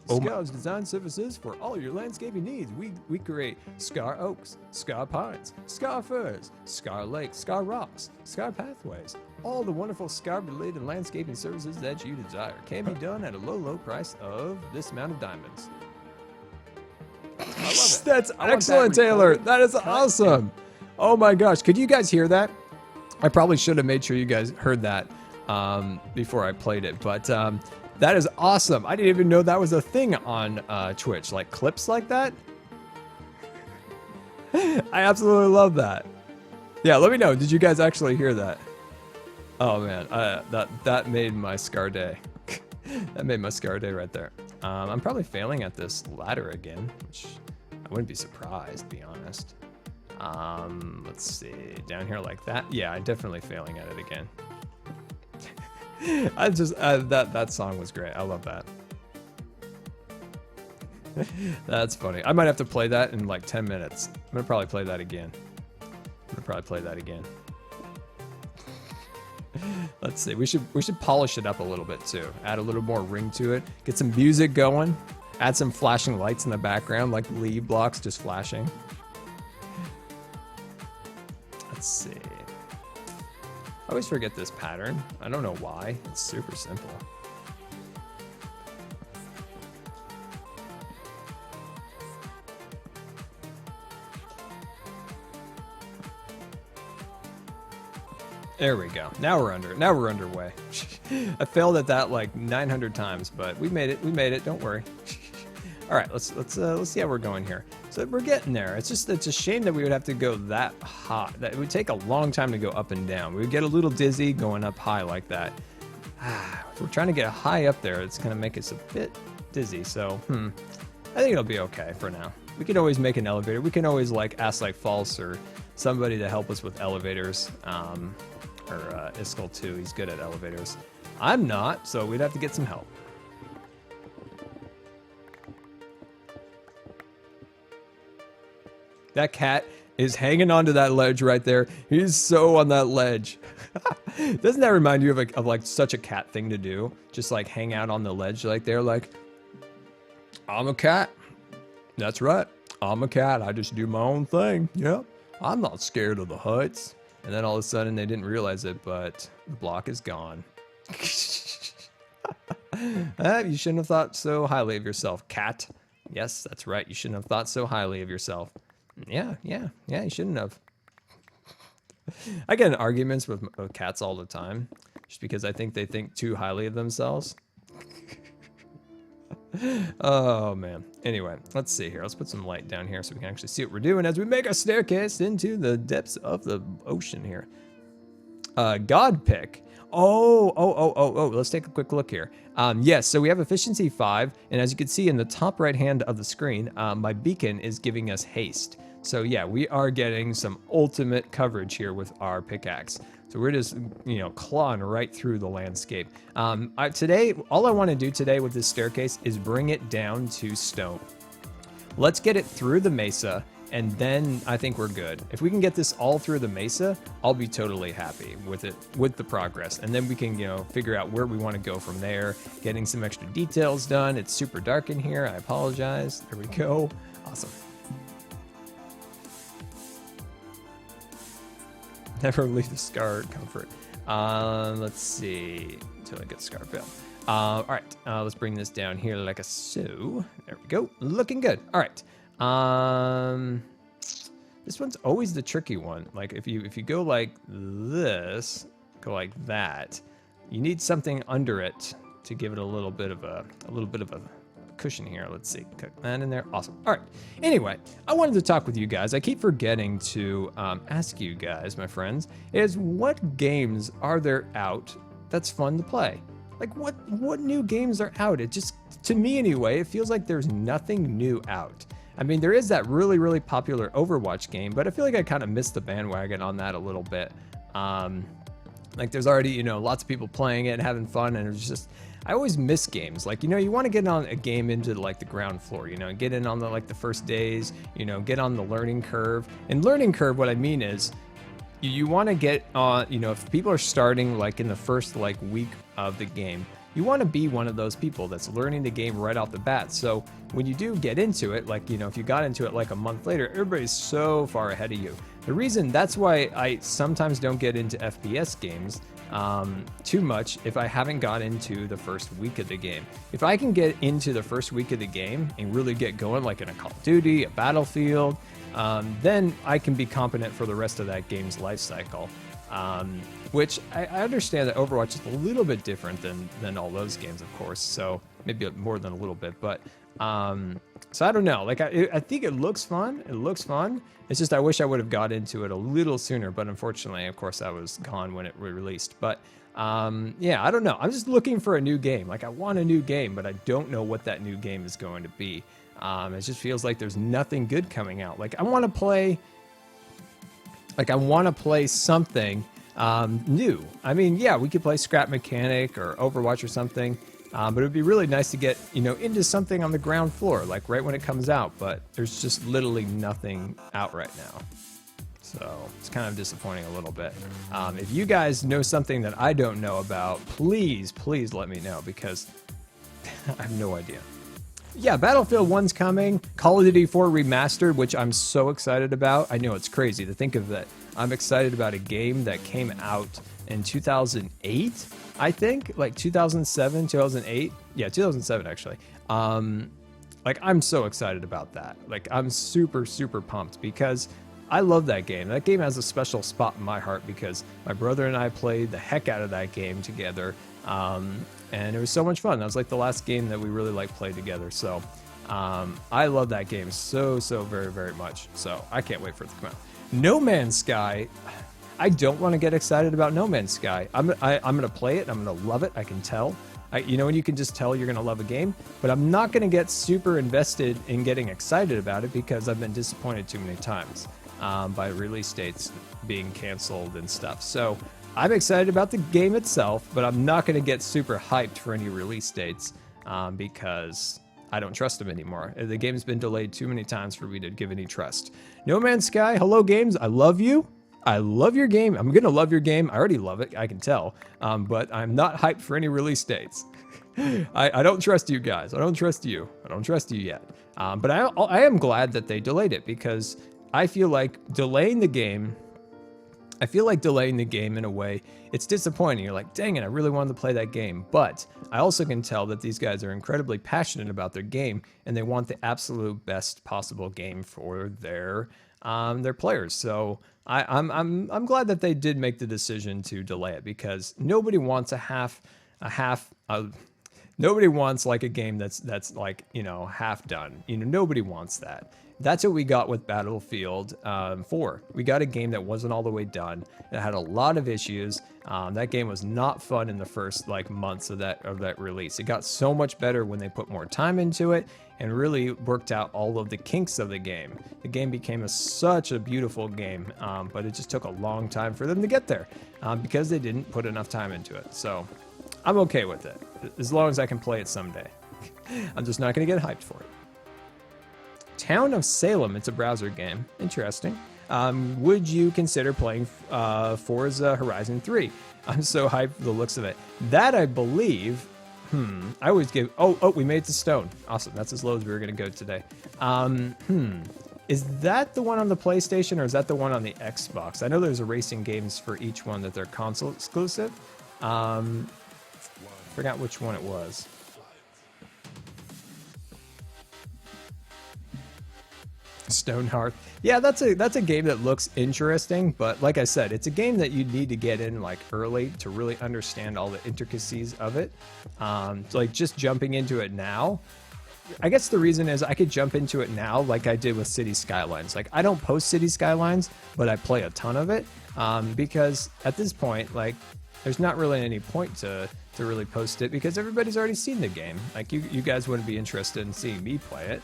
A: Scar's design services for all your landscaping needs. We create Scar Oaks, Scar Pines, Scar Firs, Scar Lakes, Scar Rocks, Scar Pathways. All the wonderful Scar-related landscaping services that you desire can be done at a low price of this amount of diamonds. I love it. That's excellent, Taylor. That is awesome. Oh my gosh, could you guys hear that? I probably should have made sure you guys heard that before I played it, but that is awesome. I didn't even know that was a thing on Twitch, like clips like that. I absolutely love that. Yeah, let me know. Did you guys actually hear that? Oh man, that made my Scar day. That made my Scar day right there. I'm probably failing at this ladder again, which I wouldn't be surprised, to be honest. Let's see, down here like that. Yeah, I'm definitely failing at it again. I just that song was great. I love that. That's funny. I might have to play that in like 10 minutes. I'm gonna probably play that again. Let's see. We should polish it up a little bit too. Add a little more ring to it. Get some music going. Add some flashing lights in the background, like leaf blocks just flashing. Let's see. I always forget this pattern. I don't know why. It's super simple. There we go. Now we're underway. I failed at that like 900 times, but we made it. Don't worry. All right, let's see how we're going here. So we're getting there. It's a shame that we would have to go that high. That it would take a long time to go up and down. We would get a little dizzy going up high like that. If we're trying to get high up there, it's gonna make us a bit dizzy. So I think it'll be okay for now. We could always make an elevator. We can always like ask like False or somebody to help us with elevators. Or Iskall too. He's good at elevators. I'm not, so we'd have to get some help. That cat is hanging onto that ledge right there. He's so on that ledge. Doesn't that remind you of like such a cat thing to do? Just like hang out on the ledge like they're like, I'm a cat. That's right. I'm a cat. I just do my own thing. Yep. I'm not scared of the heights. And then all of a sudden they didn't realize it, but the block is gone. You shouldn't have thought so highly of yourself, cat. Yes, that's right. You shouldn't have thought so highly of yourself. Yeah, you shouldn't have. I get in arguments with cats all the time, just because I think they think too highly of themselves. Oh man. Anyway, let's see here. Let's put some light down here so we can actually see what we're doing as we make a staircase into the depths of the ocean here. God pick. Oh. Let's take a quick look here. Yes, so we have efficiency 5, and as you can see in the top right hand of the screen, my beacon is giving us haste. So yeah, we are getting some ultimate coverage here with our pickaxe. So we're just, you know, clawing right through the landscape. Today, all I want to do today with this staircase is bring it down to stone. Let's get it through the mesa, and then I think we're good. If we can get this all through the mesa, I'll be totally happy with it, with the progress. And then we can, you know, figure out where we want to go from there, getting some extra details done. It's super dark in here. I apologize. There we go. Awesome. Never leave the scar comfort. Let's see. Until I get scar fail. All right. Let's bring this down here like a so. There we go. Looking good. All right. This one's always the tricky one. Like if you go like this, go like that, you need something under it to give it a little bit of a cushion here. Let's see, cut that in there. Awesome. All right. Anyway, I wanted to talk with you guys. I keep forgetting to ask you guys, my friends, is what games are there out that's fun to play? Like what new games are out? It just, to me anyway, it feels like there's nothing new out. I mean, there is that really, really popular Overwatch game, but I feel like I kind of missed the bandwagon on that a little bit. Like there's already, you know, lots of people playing it and having fun, and it's just, I always miss games. Like, you know, you want to get on a game into like the ground floor, you know, get in on the, like the first days, you know, get on the learning curve. And learning curve, what I mean is, you want to get on, you know, if people are starting like in the first like week of the game, you want to be one of those people that's learning the game right off the bat. So when you do get into it, like, you know, if you got into it like a month later, everybody's so far ahead of you. The reason, that's why I sometimes don't get into FPS games too much if I haven't got into the first week of the game. If I can get into the first week of the game and really get going, like in a Call of Duty, a Battlefield, then I can be competent for the rest of that game's life cycle. Which I understand that Overwatch is a little bit different than all those games, of course. So maybe more than a little bit, but so I don't know. Like I think it looks fun. It looks fun. It's just I wish I would have got into it a little sooner. But unfortunately, of course, I was gone when it released. But yeah, I don't know. I'm just looking for a new game. Like I want a new game, but I don't know what that new game is going to be. It just feels like there's nothing good coming out. Like I want to play something new. I mean, yeah, we could play Scrap Mechanic or Overwatch or something, but it would be really nice to get, you know, into something on the ground floor, like right when it comes out, but there's just literally nothing out right now. So it's kind of disappointing a little bit. If you guys know something that I don't know about, please let me know, because I have no idea. Yeah, Battlefield 1's coming. Call of Duty 4 Remastered, which I'm so excited about. I know it's crazy to think of that. I'm excited about a game that came out in 2008, I think, like 2007, 2008. Yeah, 2007 actually. Like I'm so excited about that. Like I'm super pumped because I love that game. That game has a special spot in my heart because my brother and I played the heck out of that game together. And it was so much fun. That was like the last game that we really played together. So I love that game so very much. So I can't wait for it to come out. No Man's Sky. I don't want to get excited about No Man's Sky. I'm gonna play it. I'm gonna love it. I can tell. You know when you can just tell you're gonna love a game. But I'm not gonna get super invested in getting excited about it because I've been disappointed too many times by release dates being canceled and stuff. So I'm excited about the game itself, but I'm not going to get super hyped for any release dates because I don't trust them anymore. The game's been delayed too many times for me to give any trust. No Man's Sky, hello games, I love you. I love your game. I'm going to love your game. I already love it, I can tell. But I'm not hyped for any release dates. I don't trust you guys. I don't trust you. I don't trust you yet. But I am glad that they delayed it because I feel like delaying the game in a way, it's disappointing. You're like, dang it, I really wanted to play that game. But I also can tell that these guys are incredibly passionate about their game and they want the absolute best possible game for their players. So I'm glad that they did make the decision to delay it because nobody wants Nobody wants like a game that's like, you know, half done. You know, nobody wants that. That's what we got with Battlefield 4. We got a game that wasn't all the way done. It had a lot of issues. That game was not fun in the first like months of that release. It got so much better when they put more time into it and really worked out all of the kinks of the game. The game became such a beautiful game, but it just took a long time for them to get there because they didn't put enough time into it. So I'm okay with it as long as I can play it someday. I'm just not going to get hyped for it. Town of Salem. It's a browser game. Interesting. Would you consider playing Forza Horizon 3? I'm so hyped for the looks of it. That I believe. I always give. Oh, we made it to Stone. Awesome. That's as low as we were going to go today. Is that the one on the PlayStation or is that the one on the Xbox? I know there's a racing games for each one that they're console exclusive. Forgot which one it was. Stonehearth. Yeah, that's a game that looks interesting, but like I said, it's a game that you need to get in like early to really understand all the intricacies of it. So like just jumping into it now, I guess the reason is I could jump into it now like I did with City Skylines. Like I don't post City Skylines, but I play a ton of it because at this point, like there's not really any point to really post it because everybody's already seen the game. Like you guys wouldn't be interested in seeing me play it.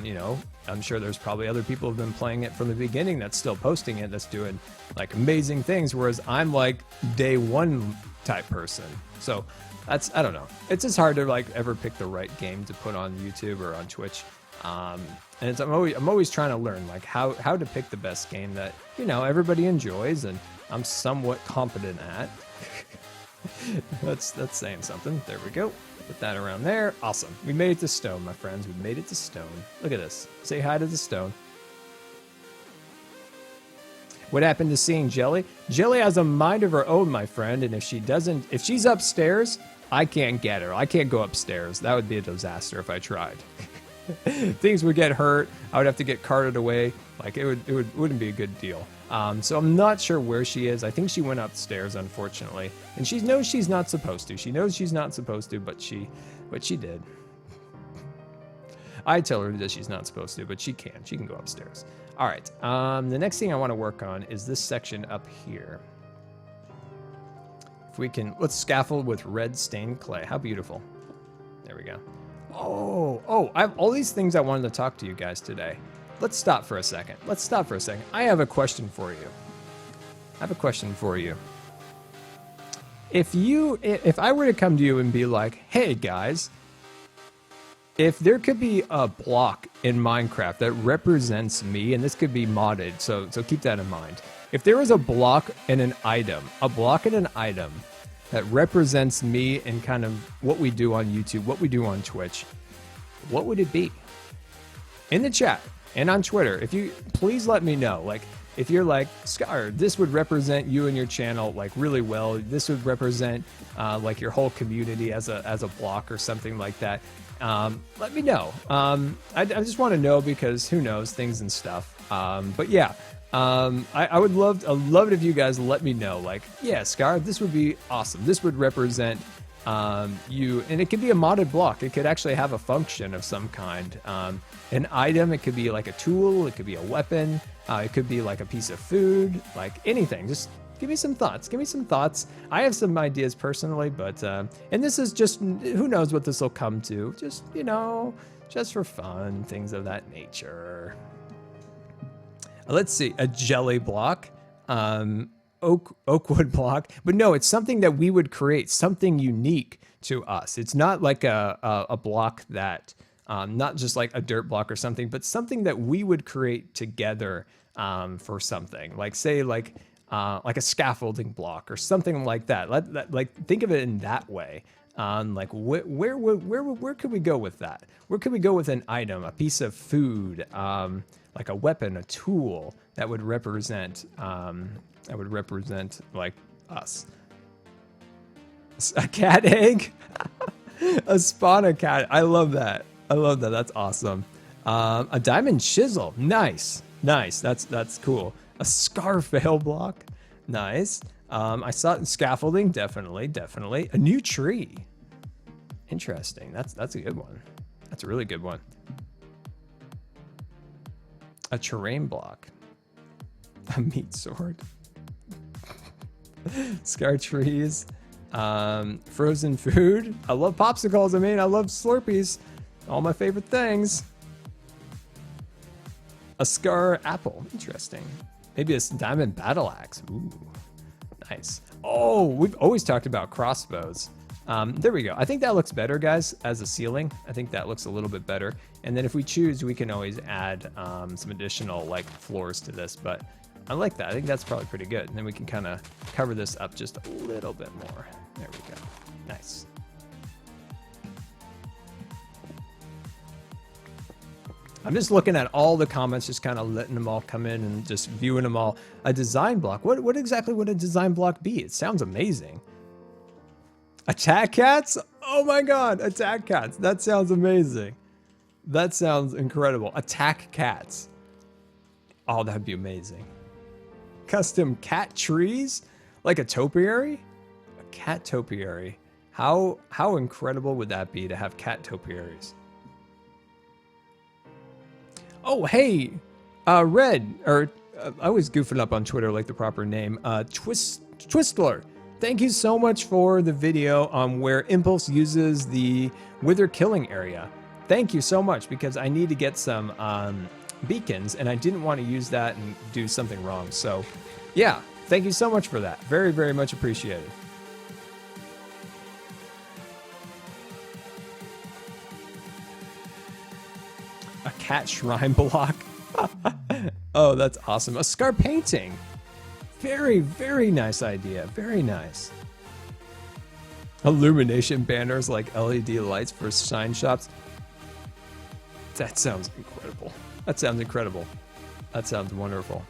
A: You know, I'm sure there's probably other people who've been playing it from the beginning that's still posting it, that's doing like amazing things, whereas I'm like day one type person. So that's, I don't know. It's just hard to like ever pick the right game to put on YouTube or on Twitch. And I'm always trying to learn like how to pick the best game that, you know, everybody enjoys and I'm somewhat competent at. That's saying something. There we go. Put that around there. Awesome. We made it to Stone, my friends. We made it to Stone. Look at this. Say hi to the Stone. What happened to seeing Jelly? Jelly has a mind of her own, my friend, and if she's upstairs, I can't get her. I can't go upstairs. That would be a disaster if I tried. Things would get hurt. I would have to get carted away. Like it wouldn't be a good deal. So I'm not sure where she is. I think she went upstairs, unfortunately, and she knows she's not supposed to. She knows she's not supposed to, but she did. I tell her that she's not supposed to, but she can. She can go upstairs. All right. The next thing I want to work on is this section up here. If we can, let's scaffold with red stained clay. How beautiful. There we go. Oh, I have all these things I wanted to talk to you guys today. Let's stop for a second. I have a question for you. If I were to come to you and be like, hey guys, if there could be a block in Minecraft that represents me, and this could be modded, so keep that in mind. If there was a block and an item that represents me and kind of what we do on YouTube, what we do on Twitch, what would it be? In the chat and on Twitter, if you please let me know. Like, if you're like, Scar, this would represent you and your channel like really well. This would represent like your whole community as a block or something like that. Let me know. I just want to know because who knows, things and stuff. But yeah. I would love it if you guys let me know, like, yeah, Scar, this would be awesome. This would represent you, and it could be a modded block. It could actually have a function of some kind. An item, it could be like a tool, it could be a weapon, it could be like a piece of food, like anything. Just give me some thoughts. I have some ideas personally, but and this is just, who knows what this will come to. Just, you know, just for fun, things of that nature. Let's see, a jelly block, oakwood block, but no, it's something that we would create, something unique to us. It's not like a block that, not just like a dirt block or something, but something that we would create together for something. Like say like a scaffolding block or something like that. Like think of it in that way. Like where could we go with that? Where could we go with an item, a piece of food, like a weapon, a tool that would represent like us? A cat egg, a spawn a cat. I love that. That's awesome. A diamond chisel. Nice. That's cool. A scar fail block. Nice. I saw it in scaffolding. Definitely. A new tree. Interesting. That's a good one. That's a really good one. A terrain block. A meat sword. Scar trees. Frozen food. I love popsicles. I mean, I love Slurpees. All my favorite things. A scar apple. Interesting. Maybe a diamond battle axe. Ooh, nice. Oh, we've always talked about crossbows. There we go. I think that looks better, guys, as a ceiling. I think that looks a little bit better. And then if we choose, we can always add some additional like floors to this. But I like that. I think that's probably pretty good. And then we can kind of cover this up just a little bit more. There we go. Nice. I'm just looking at all the comments, just kind of letting them all come in and just viewing them all. A design block. What exactly would a design block be? It sounds amazing. Attack cats? Oh my god, attack cats. That sounds amazing. That sounds incredible. Attack cats. Oh, that'd be amazing. Custom cat trees? Like a topiary? A cat topiary. How incredible would that be to have cat topiaries? Oh, hey, Red, or I always goof it up on Twitter like the proper name, Twistler. Thank you so much for the video on where Impulse uses the Wither killing area. Thank you so much, because I need to get some beacons, and I didn't want to use that and do something wrong. So, yeah, thank you so much for that. Very, very much appreciated. A cat shrine block. Oh, that's awesome. A scar painting. Very, very nice idea. Very nice. Illumination banners like LED lights for sign shops. That sounds incredible. That sounds incredible. That sounds wonderful.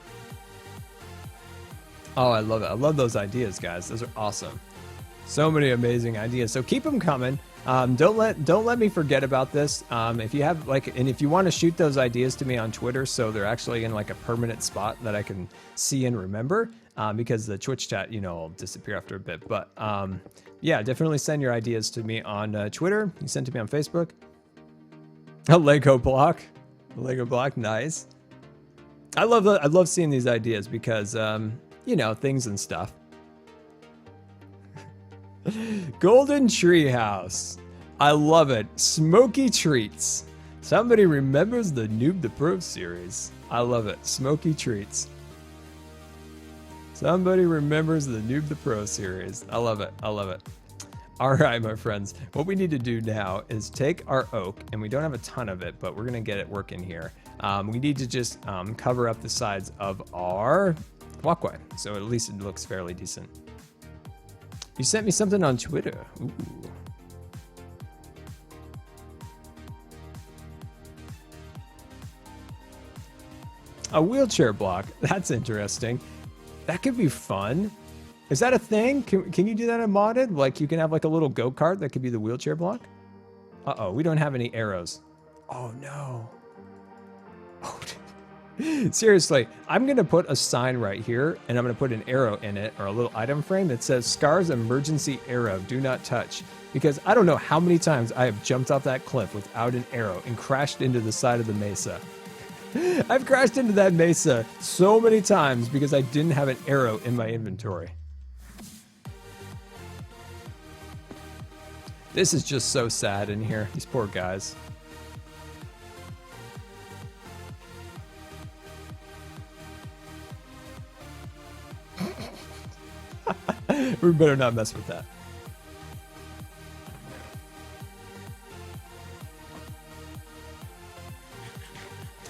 A: Oh, I love it. I love those ideas, guys. Those are awesome. So many amazing ideas. So keep them coming. Don't let me forget about this. If you have and if you want to shoot those ideas to me on Twitter, so they're actually in like a permanent spot that I can see and remember, because the Twitch chat, will disappear after a bit. But yeah, definitely send your ideas to me on Twitter. You send to me on Facebook. A Lego block, nice. I love seeing these ideas because things and stuff. Golden Treehouse. I love it. Smoky Treats. Somebody remembers the Noob the Pro series. I love it. Smoky Treats. Somebody remembers the Noob the Pro series. I love it. I love it. All right, my friends. What we need to do now is take our oak, and we don't have a ton of it, but we're going to get it working here. We need to just cover up the sides of our walkway, so at least it looks fairly decent. You sent me something on Twitter. Ooh. A wheelchair block. That's interesting. That could be fun. Is that a thing? Can you do that in modded? Like you can have like a little go-kart that could be the wheelchair block? Uh-oh, we don't have any arrows. Oh no. Oh, seriously, I'm going to put a sign right here, and I'm going to put an arrow in it, or a little item frame that says, Scar's emergency arrow, do not touch. Because I don't know how many times I have jumped off that cliff without an arrow and crashed into the side of the mesa. I've crashed into that mesa so many times because I didn't have an arrow in my inventory. This is just so sad in here, these poor guys. We better not mess with that.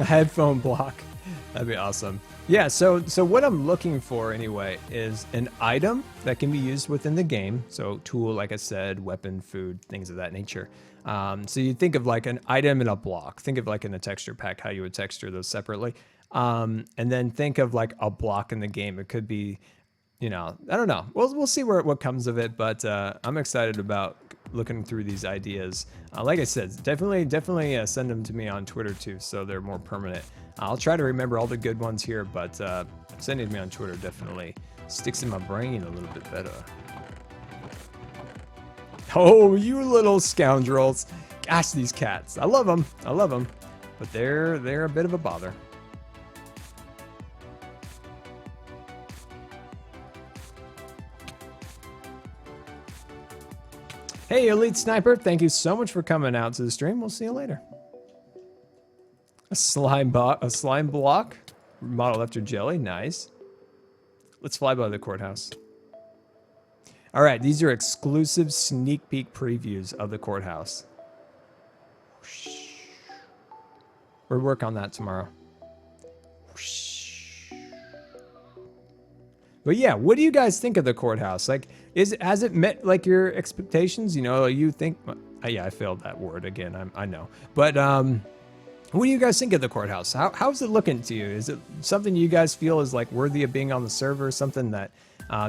A: A headphone block. That'd be awesome. Yeah, so what I'm looking for anyway is an item that can be used within the game. So tool, like I said, weapon, food, things of that nature. So you think of like an item and a block. Think of like in a texture pack, how you would texture those separately. And then think of like a block in the game. It could be, I don't know. We'll see what comes of it, but I'm excited about looking through these ideas. Like I said, definitely send them to me on Twitter too, so they're more permanent. I'll try to remember all the good ones here, but sending to me on Twitter definitely sticks in my brain a little bit better. Oh, you little scoundrels. Gosh, these cats. I love them. I love them. But they're a bit of a bother. Hey, Elite Sniper. Thank you so much for coming out to the stream. We'll see you later. A slime block. Modeled after jelly. Nice. Let's fly by the courthouse. All right, these are exclusive sneak peek previews of the courthouse. We'll work on that tomorrow. But yeah, what do you guys think of the courthouse? Like, has it met like your expectations? You know, you think? Yeah, I failed that word again. I know, but what do you guys think of the courthouse? How's it looking to you? Is it something you guys feel is like worthy of being on the server? Something that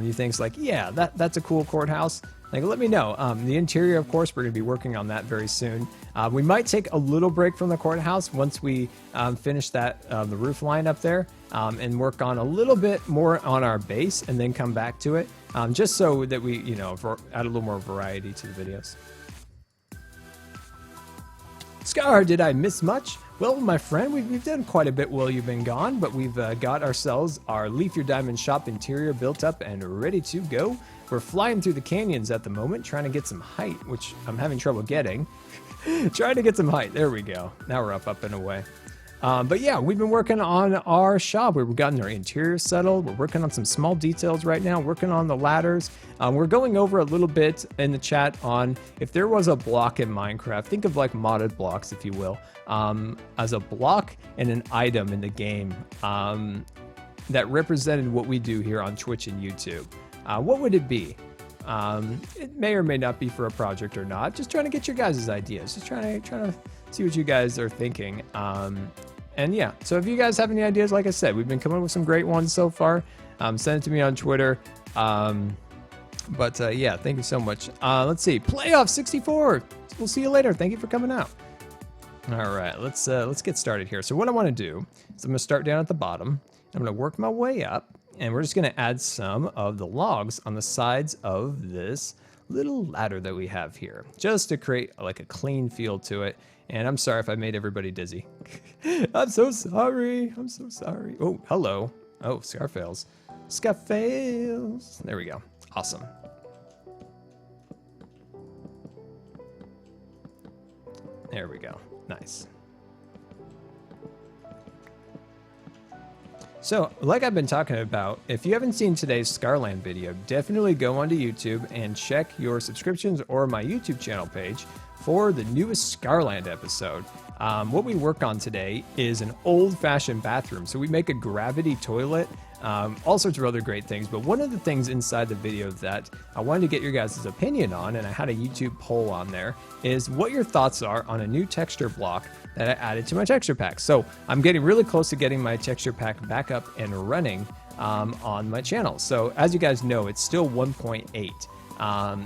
A: you think's like, yeah, that's a cool courthouse? Like, let me know. The interior, of course, we're going to be working on that very soon. We might take a little break from the courthouse once we finish that the roof line up there and work on a little bit more on our base and then come back to it, just so that we, you know, add a little more variety to the videos. Scar, did I miss much? Well, my friend, we've done quite a bit while you've been gone, but we've got ourselves our Leaf Your Diamond shop interior built up and ready to go. We're flying through the canyons at the moment, trying to get some height, which I'm having trouble getting. Trying to get some height. There we go. Now we're up and away. But yeah, we've been working on our shop. We've gotten our interior settled. We're working on some small details right now, working on the ladders. We're going over a little bit in the chat on if there was a block in Minecraft, think of like modded blocks, if you will, as a block and an item in the game that represented what we do here on Twitch and YouTube. What would it be? It may or may not be for a project or not. Just trying to get your guys' ideas. Just trying to see what you guys are thinking. And yeah, so if you guys have any ideas, like I said, we've been coming up with some great ones so far. Send it to me on Twitter. But yeah, thank you so much. Let's see, Playoff 64. We'll see you later. Thank you for coming out. All right, let's get started here. So what I want to do is I'm going to start down at the bottom. I'm going to work my way up. And we're just going to add some of the logs on the sides of this little ladder that we have here, just to create like a clean feel to it. And I'm sorry if I made everybody dizzy. I'm so sorry. I'm so sorry. Oh, hello. Oh, Scarfails. Scarfails. There we go. Awesome. There we go. Nice. So, like I've been talking about, if you haven't seen today's Scarland video, definitely go onto YouTube and check your subscriptions or my YouTube channel page for the newest Scarland episode. What we work on today is an old-fashioned bathroom. So we make a gravity toilet, all sorts of other great things. But one of the things inside the video that I wanted to get your guys' opinion on, and I had a YouTube poll on there, is what your thoughts are on a new texture block that I added to my texture pack. So I'm getting really close to getting my texture pack back up and running on my channel. So as you guys know, it's still 1.8.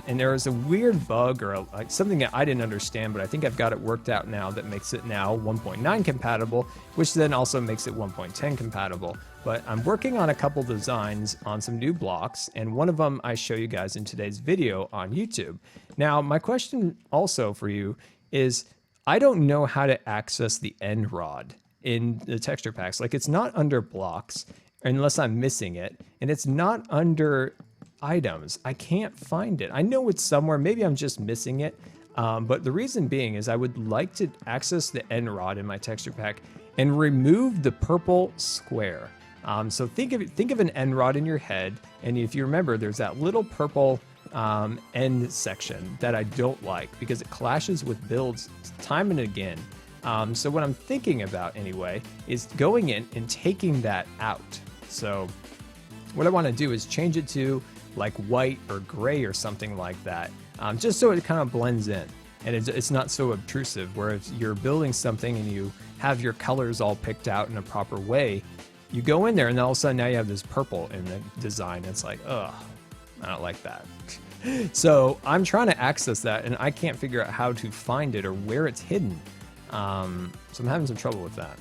A: And there was a weird bug or like something that I didn't understand, but I think I've got it worked out now that makes it now 1.9 compatible, which then also makes it 1.10 compatible. But I'm working on a couple designs on some new blocks, and one of them I show you guys in today's video on YouTube. Now, my question also for you is, I don't know how to access the end rod in the texture packs. Like, it's not under blocks unless I'm missing it, and it's not under items. I can't find it. I know it's somewhere. Maybe I'm just missing it. But the reason being is I would like to access the end rod in my texture pack and remove the purple square. So think of an end rod in your head, and if you remember, there's that little purple end section that I don't like because it clashes with builds time and again. So what I'm thinking about anyway is going in and taking that out. So what I want to do is change it to like white or gray or something like that, just so it kind of blends in and it's not so obtrusive, where if you're building something and you have your colors all picked out in a proper way, you go in there and all of a sudden now you have this purple in the design. It's like, ugh, I don't like that. So I'm trying to access that and I can't figure out how to find it or where it's hidden. So I'm having some trouble with that.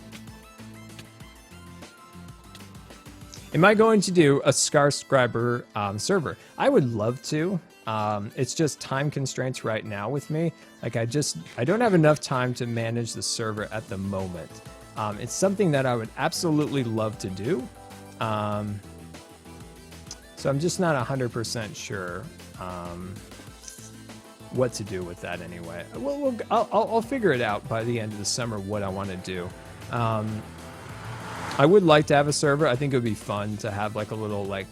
A: Am I going to do a Scarscriber server? I would love to. It's just time constraints right now with me. Like I don't have enough time to manage the server at the moment. It's something that I would absolutely love to do. So I'm just not 100% sure what to do with that anyway. I'll figure it out by the end of the summer what I want to do. I would like to have a server. I think it would be fun to have like a little like,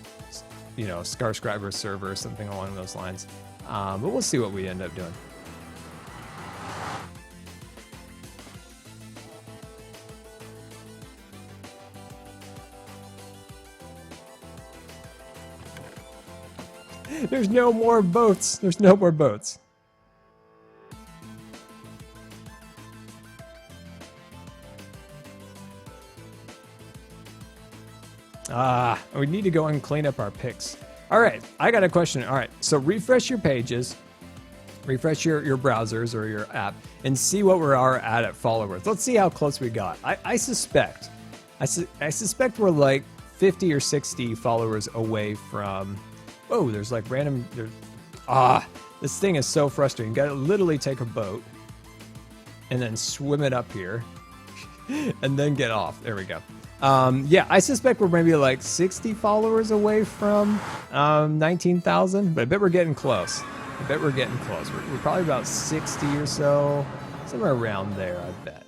A: you know, Scarscriber server or something along those lines. But we'll see what we end up doing. There's no more boats. There's no more boats. We need to go and clean up our pics. All right, I got a question. All right, so refresh your pages, refresh your browsers or your app, and see what we are at followers. Let's see how close we got. I suspect we're like 50 or 60 followers away from. Oh, there's like random. This thing is so frustrating. You gotta literally take a boat and then swim it up here, and then get off. There we go. Yeah, I suspect we're maybe like 60 followers away from 19,000, but I bet we're getting close. We're probably about 60 or so, somewhere around there, I bet.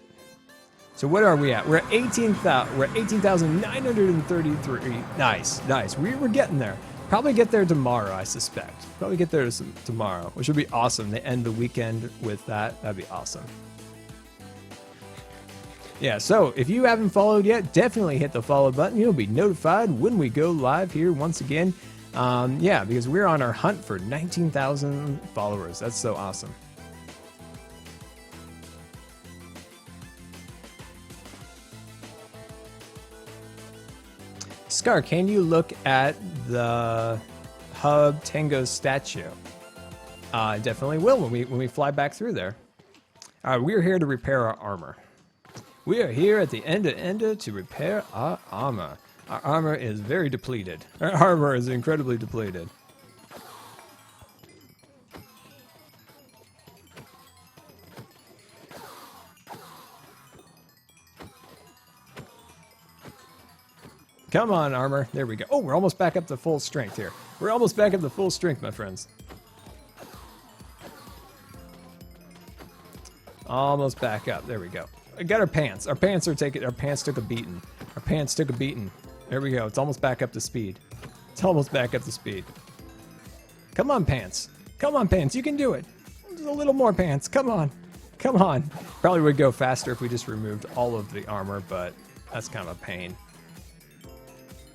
A: So what are we at? We're at 18,000. We're at 18,933. Nice. We're getting there. Probably get there tomorrow, I suspect. Probably get there tomorrow, which would be awesome. They end the weekend with that. That'd be awesome. Yeah, so if you haven't followed yet, definitely hit the follow button. You'll be notified when we go live here once again. Yeah, because we're on our hunt for 19,000 followers. That's so awesome. Scar, can you look at the Hub Tango statue? Definitely will when we fly back through there. All right, we're here to repair our armor. We are here at the end to repair our armor. Our armor is very depleted. Our armor is incredibly depleted. Come on, armor. There we go. Oh, we're almost back up to full strength here. We're almost back up to full strength, my friends. Almost back up. There we go. I got our pants. Our pants took a beating. Our pants took a beating. There we go. It's almost back up to speed. It's almost back up to speed. Come on, pants. Come on, pants. You can do it. Just a little more, pants. Come on. Come on. Probably would go faster if we just removed all of the armor, but that's kind of a pain.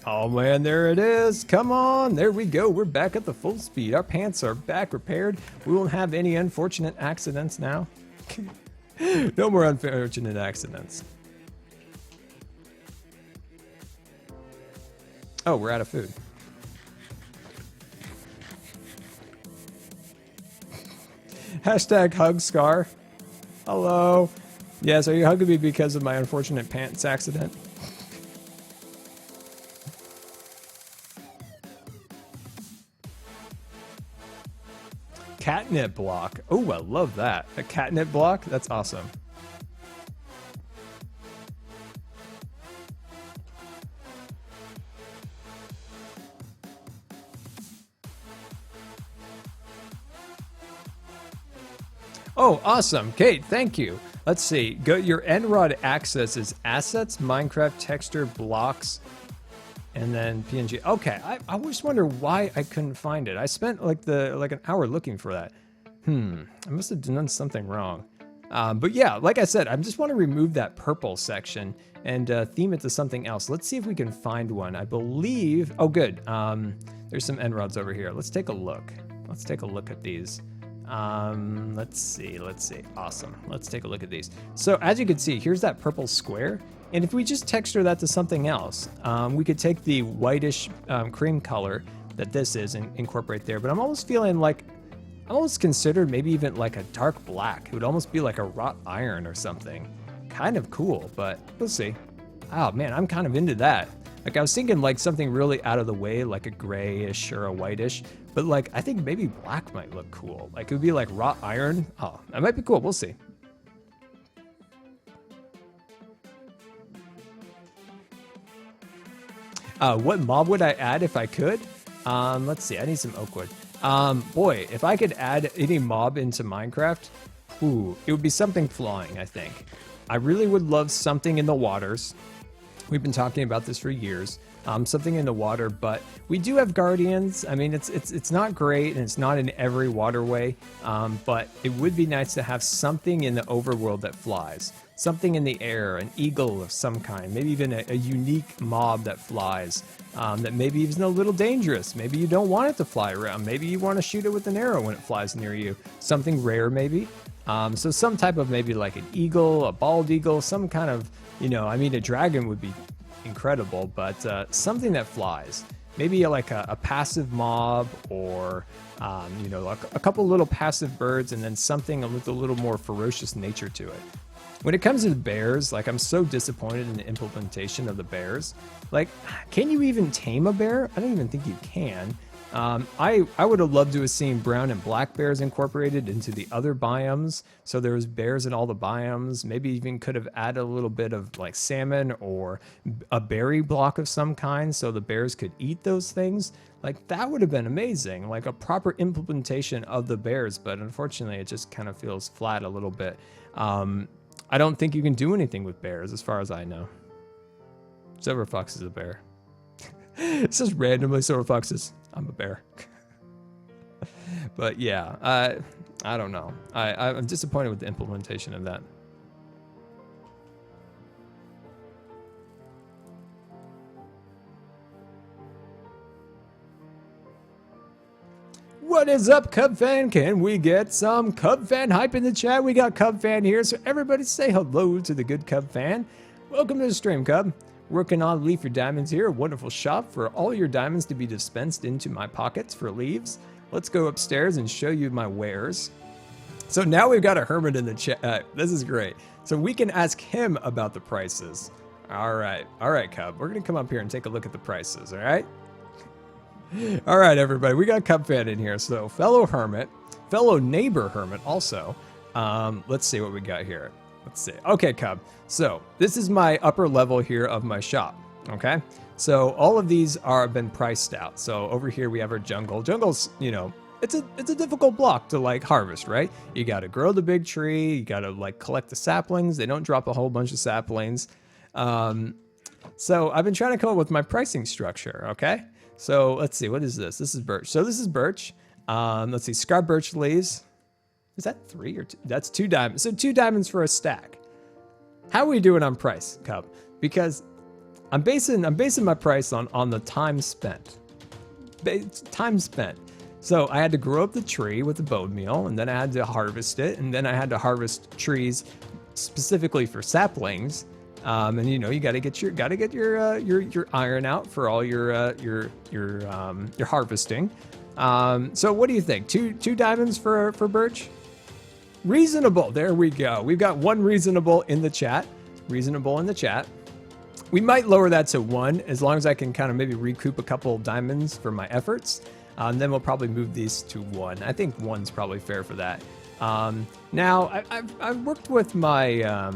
A: Oh man, there it is. Come on. There we go. We're back at the full speed. Our pants are back repaired. We won't have any unfortunate accidents now. No more unfortunate accidents. Oh, we're out of food. Hashtag hug Scar. Hello. Yes, are you hugging me because of my unfortunate pants accident? Catnip block. Oh, I love that. A catnip block? That's awesome. Oh, awesome. Kate, thank you. Let's see. Go. Your Enrod access is assets, Minecraft texture, blocks, and then PNG. Okay, I just wonder why I couldn't find it. I spent like an hour looking for that. I must have done something wrong. But yeah, like I said, I just want to remove that purple section and theme it to something else. Let's see if we can find one. I believe. Oh, good. There's some end rods over here. Let's take a look. Let's take a look at these. Let's see. Awesome. Let's take a look at these. So as you can see, here's that purple square. And if we just texture that to something else, we could take the whitish cream color that this is and incorporate there. But I'm almost feeling like, I almost considered maybe even like a dark black. It would almost be like a wrought iron or something. Kind of cool, but we'll see. Oh man, I'm kind of into that. Like I was thinking like something really out of the way, like a grayish or a whitish, but like I think maybe black might look cool. Like it would be like wrought iron. Oh, that might be cool. We'll see. What mob would I add if I could? Let's see. I need some oak wood. Boy, if I could add any mob into Minecraft, ooh, it would be something flying, I think. I really would love something in the waters. We've been talking about this for years. Something in the water, but we do have guardians. I mean, it's not great and it's not in every waterway, but it would be nice to have something in the overworld that flies. Something in the air, an eagle of some kind, maybe even a unique mob that flies, that maybe even a little dangerous. Maybe you don't want it to fly around. Maybe you want to shoot it with an arrow when it flies near you. Something rare, maybe. So some type of maybe like an eagle, a bald eagle, some kind of, you know, I mean, a dragon would be incredible, but something that flies. Maybe like a passive mob or, you know, like a couple little passive birds and then something with a little more ferocious nature to it. When it comes to the bears, like I'm so disappointed in the implementation of the bears. Like, can you even tame a bear? I don't even think you can. I would have loved to have seen brown and black bears incorporated into the other biomes. So there was bears in all the biomes. Maybe even could have added a little bit of like salmon or a berry block of some kind so the bears could eat those things. Like that would have been amazing, like a proper implementation of the bears. But unfortunately, it just kind of feels flat a little bit. I don't think you can do anything with bears as far as I know. Silver Fox is a bear. It's just randomly Silver Foxes. I'm a bear. But yeah, I don't know. I'm disappointed with the implementation of that. What is up, Cub fan? Can we get some Cub fan hype in the chat? We got Cub fan here, so everybody say hello to the good Cub fan. Welcome to the stream, Cub. Working on Leaf Your Diamonds here, a wonderful shop for all your diamonds to be dispensed into my pockets for leaves. Let's go upstairs and show you my wares. So now we've got a hermit in the chat. This is great. So we can ask him about the prices. All right, Cub. We're gonna come up here and take a look at the prices, all right? All right, everybody, we got Cub fan in here. So fellow hermit, fellow neighbor hermit also. Let's see what we got here. Let's see. Okay, Cub. So this is my upper level here of my shop. Okay. So all of these are been priced out. So over here we have our jungle. Jungle's, you know, it's a difficult block to like harvest, right? You got to grow the big tree. You got to like collect the saplings. They don't drop a whole bunch of saplings. So I've been trying to come up with my pricing structure. Okay. So let's see. What is this? This is birch. So this is birch. Let's see. Scar birch leaves. Is that 3 or 2? That's 2 diamonds. So 2 diamonds for a stack. How are we doing on price, Cub? Because I'm basing my price on the time spent. Time spent. So I had to grow up the tree with the bone meal, and then I had to harvest it, and then I had to harvest trees specifically for saplings. And you know, you got to get your iron out for all your harvesting. So what do you think? Two diamonds for birch? Reasonable. There we go. We've got 1 reasonable in the chat. Reasonable in the chat. We might lower that to 1 as long as I can kind of maybe recoup a couple diamonds for my efforts. Then we'll probably move these to 1. I think 1's probably fair for that. Now I've worked with my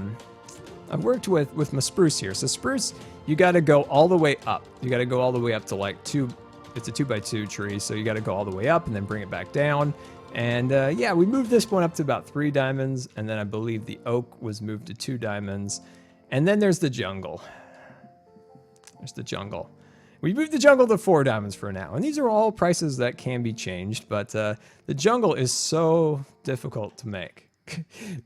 A: with my spruce here. So spruce, you got to go all the way up. You got to go all the way up to like 2. It's a 2x2 tree, so you got to go all the way up and then bring it back down. And yeah, we moved this one up to about 3 diamonds, and then I believe the oak was moved to 2 diamonds. And then there's the jungle. There's the jungle. We moved the jungle to 4 diamonds for now. And these are all prices that can be changed, but the jungle is so difficult to make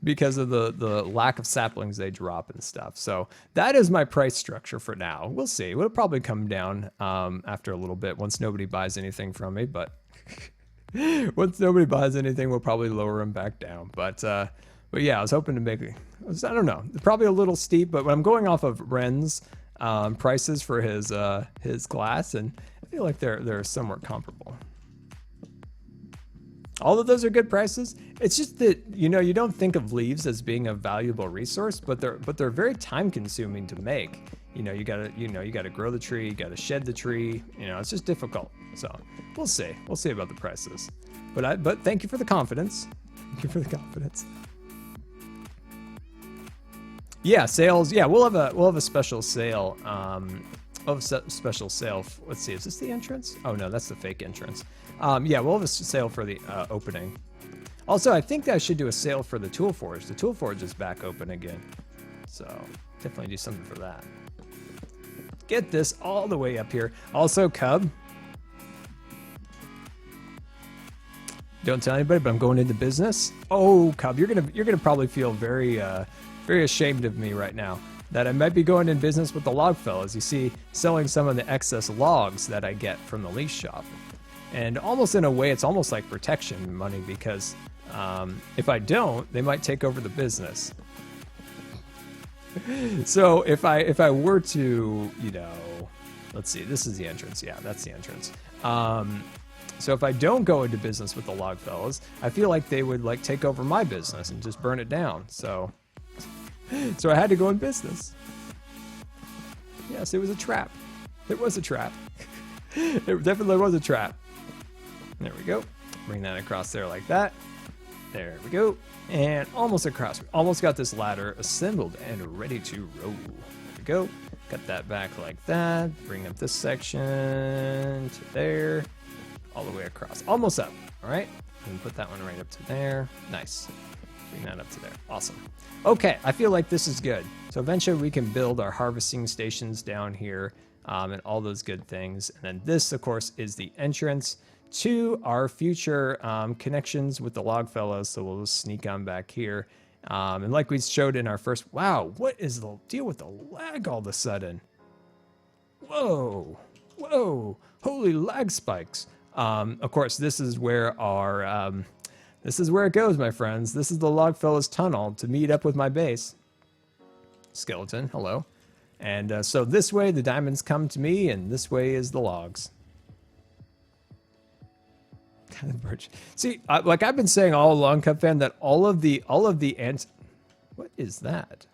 A: because of the lack of saplings they drop and stuff. So that is my price structure for now. We'll see. It'll probably come down after a little bit once nobody buys anything from me, but once nobody buys anything, we'll probably lower them back down. But yeah, I was hoping to make it. I don't know, probably a little steep, but when I'm going off of Ren's prices for his glass, and I feel like they're somewhat comparable. All of those are good prices. It's just that, you know, you don't think of leaves as being a valuable resource, but they're very time consuming to make. you know, you gotta grow the tree, you gotta shed the tree. You know, it's just difficult. So we'll see about the prices. But thank you for the confidence. Thank you for the confidence. Yeah, sales. Yeah, we'll have a special sale. We'll have a special sale. Let's see, is this the entrance? Oh no, that's the fake entrance. Yeah, we'll have a sale for the opening. Also, I think that I should do a sale for the Tool Forge. The Tool Forge is back open again. So definitely do something for that. Get this all the way up here. Also, Cub. Don't tell anybody, but I'm going into business. Oh, Cub, you're gonna probably feel very very ashamed of me right now that I might be going in business with the log fellas. You see, selling some of the excess logs that I get from the lease shop. And almost in a way, it's almost like protection money, because if I don't, they might take over the business. So if I were to, you know, let's see, this is the entrance. Yeah, that's the entrance. So if I don't go into business with the log fellas, I feel like they would like take over my business and just burn it down. So I had to go in business. Yes, it was a trap. It was a trap. It definitely was a trap. There we go. Bring that across there like that. There we go. And almost across. We almost got this ladder assembled and ready to roll. There we go. Cut that back like that. Bring up this section to there. All the way across. Almost up. All right. And put that one right up to there. Nice. Bring that up to there. Awesome. Okay, I feel like this is good. So eventually we can build our harvesting stations down here and all those good things. And then this, of course, is the entrance to our future connections with the log fellows. So we'll just sneak on back here. And like we showed in our first, wow, what is the deal with the lag all of a sudden? Whoa, whoa, holy lag spikes. Of course, this is where our... this is where it goes, my friends. This is the Logfellas tunnel to meet up with my base. Skeleton, hello. And so this way the diamonds come to me, and this way is the logs. Kind of birch. See, like I've been saying all along, Cub fan, that all of the ants. What is that?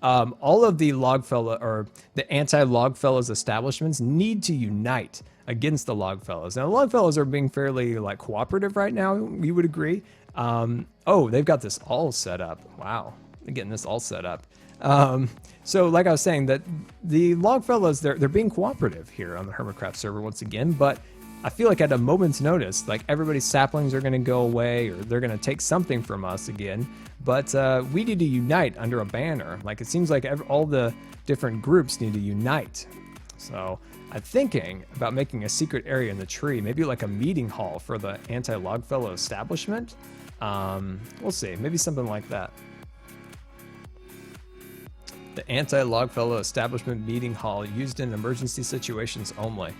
A: All of the Logfella or the anti-Logfellas establishments need to unite against the Logfellas. Now, the Logfellas are being fairly like cooperative right now. You would agree? Oh, they've got this all set up. Wow, they're getting this all set up. So, like I was saying, that the Logfellas they're being cooperative here on the Hermitcraft server once again, but I feel like at a moment's notice, like everybody's saplings are going to go away, or they're going to take something from us again. But we need to unite under a banner. Like it seems like all the different groups need to unite. So I'm thinking about making a secret area in the tree, maybe like a meeting hall for the anti-Logfellow establishment. We'll see, maybe something like that. The anti-Logfellow establishment meeting hall used in emergency situations only.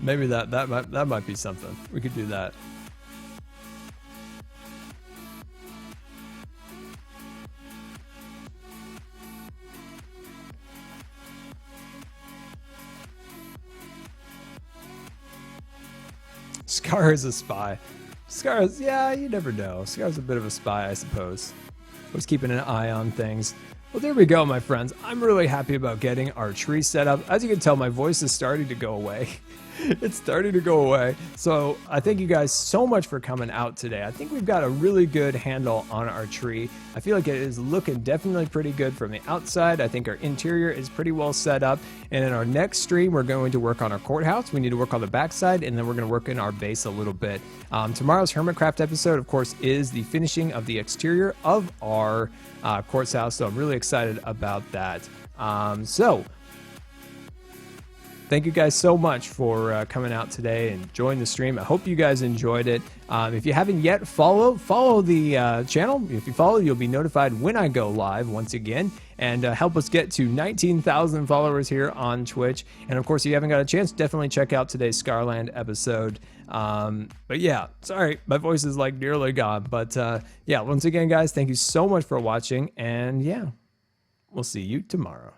A: Maybe that might be something. We could do that. Scar is a spy. Scar is, yeah, you never know. Scar's a bit of a spy, I suppose. Was keeping an eye on things. Well, there we go, my friends. I'm really happy about getting our tree set up. As you can tell, my voice is starting to go away. It's starting to go away. So I thank you guys so much for coming out today. I think we've got a really good handle on our tree. I feel like it is looking definitely pretty good from the outside. I think our interior is pretty well set up. And in our next stream, we're going to work on our courthouse. We need to work on the backside, and then we're going to work in our base a little bit. Tomorrow's Hermitcraft episode, of course, is the finishing of the exterior of our courthouse. So I'm really excited about that. Thank you guys so much for coming out today and joining the stream. I hope you guys enjoyed it. If you haven't yet, follow the channel. If you follow, you'll be notified when I go live once again, and help us get to 19,000 followers here on Twitch. And of course, if you haven't got a chance, definitely check out today's Scarland episode. But yeah, sorry, my voice is like nearly gone. But yeah, once again, guys, thank you so much for watching. And yeah, we'll see you tomorrow.